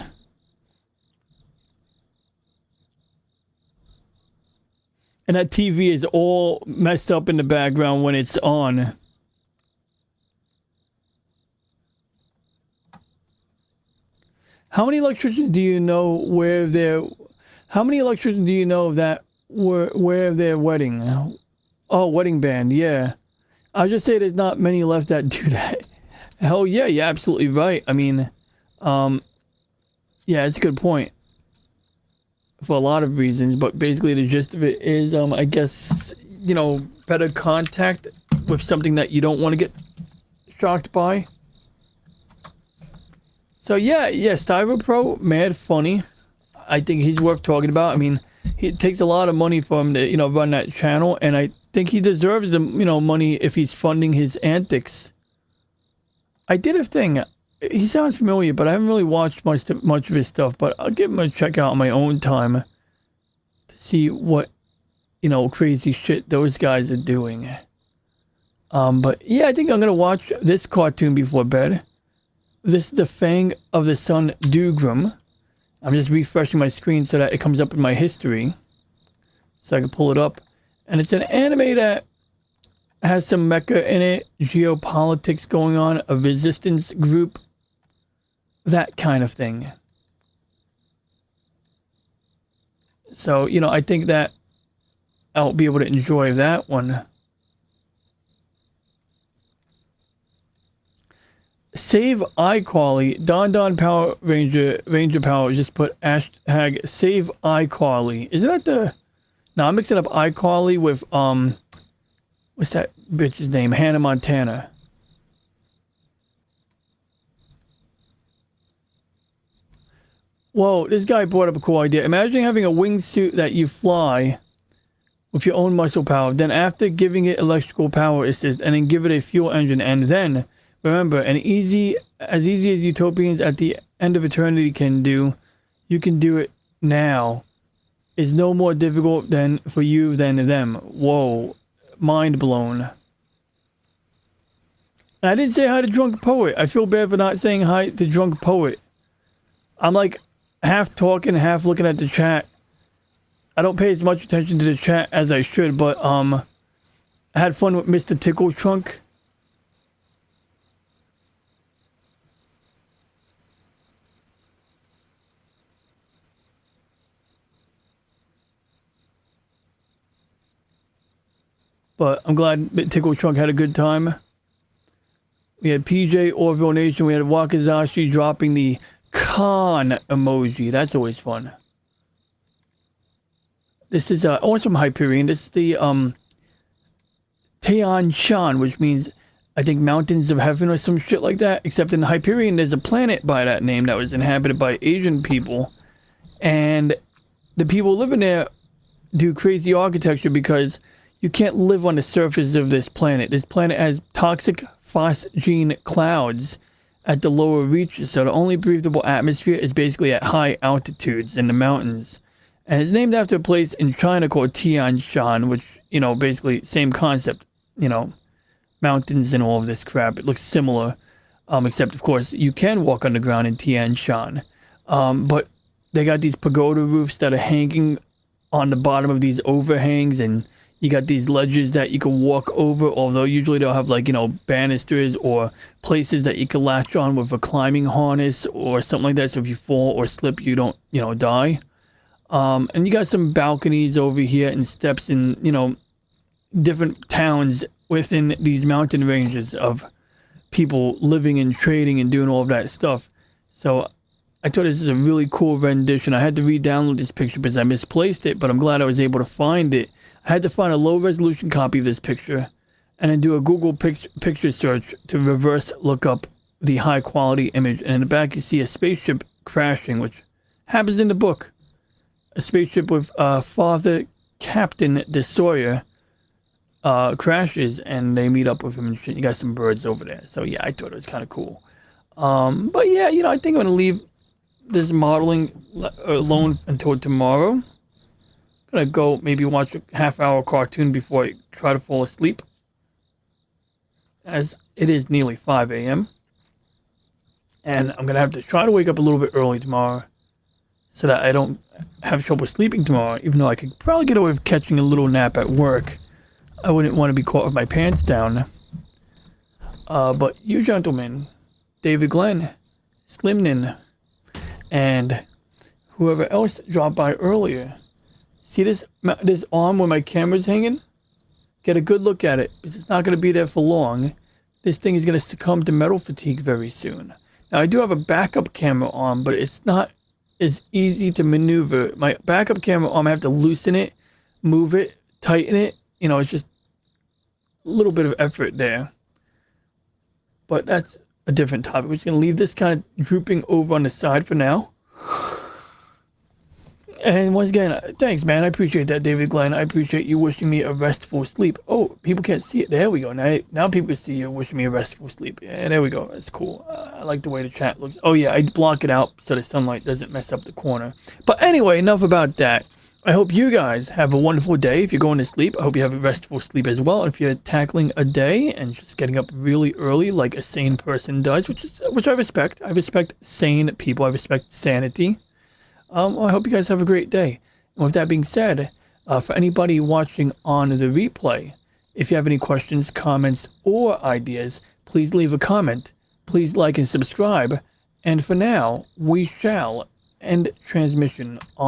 And that TV is all messed up in the background when it's on. How many electricians do you know where they're... How many electricians do you know that where their wedding? Oh, wedding band, yeah. I'll just say there's not many left that do that. Hell yeah, you're absolutely right. I mean, yeah, it's a good point. For a lot of reasons, but basically the gist of it is, I guess, better contact with something that you don't want to get shocked by. So yeah, Styro Pro, mad funny. I think he's worth talking about. I mean, it takes a lot of money for him to, run that channel, and I think he deserves the, money if he's funding his antics. I did a thing. He sounds familiar, but I haven't really watched much of his stuff, but I'll give him a check out on my own time to see what crazy shit those guys are doing. But yeah, I think I'm gonna watch this cartoon before bed. This is the Fang of the Sun Dugram. I'm just refreshing my screen so that it comes up in my history, so I can pull it up. And it's an anime that has some mecha in it, geopolitics going on, a resistance group, that kind of thing. So, I think that I'll be able to enjoy that one. Save iCarly. Don Power Ranger Power just put hashtag save iCarly. Isn't that the... No, I'm mixing up iCarly with, what's that bitch's name? Hannah Montana. Whoa, this guy brought up a cool idea. Imagine having a wingsuit that you fly with your own muscle power, then after giving it electrical power assist, and then give it a fuel engine, and then, remember, as easy as utopians at the end of eternity can do, you can do it now. It's no more difficult for you than them. Whoa, mind blown. And I didn't say hi to Drunk Poet. I feel bad for not saying hi to Drunk Poet. I'm like half talking, half looking at the chat. I don't pay as much attention to the chat as I should, but I had fun with Mr. Tickle Trunk. But I'm glad Tickle Trunk had a good time. We had PJ, Orville Nation. We had Wakazashi dropping the Khan emoji. That's always fun. This is also from Hyperion. This is the Tian Shan, which means, I think, Mountains of Heaven or some shit like that. Except in Hyperion, there's a planet by that name that was inhabited by Asian people. And the people living there do crazy architecture because you can't live on the surface of this planet. This planet has toxic phosgene clouds at the lower reaches, so the only breathable atmosphere is basically at high altitudes in the mountains. And it's named after a place in China called Tian Shan, which, basically same concept, mountains and all of this crap. It looks similar, except, of course, you can walk underground in Tian Shan. But they got these pagoda roofs that are hanging on the bottom of these overhangs, and you got these ledges that you can walk over, although usually they'll have banisters or places that you can latch on with a climbing harness or something like that. So if you fall or slip, you don't, die. And you got some balconies over here and steps in, different towns within these mountain ranges of people living and trading and doing all of that stuff. So I thought this is a really cool rendition. I had to re-download this picture because I misplaced it, but I'm glad I was able to find it. I had to find a low-resolution copy of this picture and then do a Google picture search to reverse look up the high-quality image. And in the back, you see a spaceship crashing, which happens in the book. A spaceship with Father Captain DeSawyer crashes, and they meet up with him and shit. You got some birds over there. So, yeah, I thought it was kind of cool. But, yeah, I think I'm going to leave this modeling alone until tomorrow. Gonna go maybe watch a half-hour cartoon before I try to fall asleep, as it is nearly 5 a.m. And I'm gonna have to try to wake up a little bit early tomorrow so that I don't have trouble sleeping tomorrow, even though I could probably get away with catching a little nap at work. I wouldn't want to be caught with my pants down. But you gentlemen, David Glenn, Slimnin, and whoever else dropped by earlier, see this arm where my camera's hanging? Get a good look at it, because it's not going to be there for long. This thing is going to succumb to metal fatigue very soon. Now, I do have a backup camera arm, but it's not as easy to maneuver. My backup camera arm, I have to loosen it, move it, tighten it. It's just a little bit of effort there. But that's a different topic. We're just going to leave this kind of drooping over on the side for now. And once again, thanks, man. I appreciate that, David Glenn. I appreciate you wishing me a restful sleep. Oh, people can't see it. There we go. Now people can see you wishing me a restful sleep. Yeah, there we go. That's cool. I like the way the chat looks. Oh, yeah, I block it out so the sunlight doesn't mess up the corner. But anyway, enough about that. I hope you guys have a wonderful day. If you're going to sleep, I hope you have a restful sleep as well. And if you're tackling a day and just getting up really early like a sane person does, which I respect. I respect sane people. I respect sanity. I hope you guys have a great day. And with that being said, for anybody watching on the replay, if you have any questions, comments, or ideas, please leave a comment. Please like and subscribe. And for now, we shall end transmission on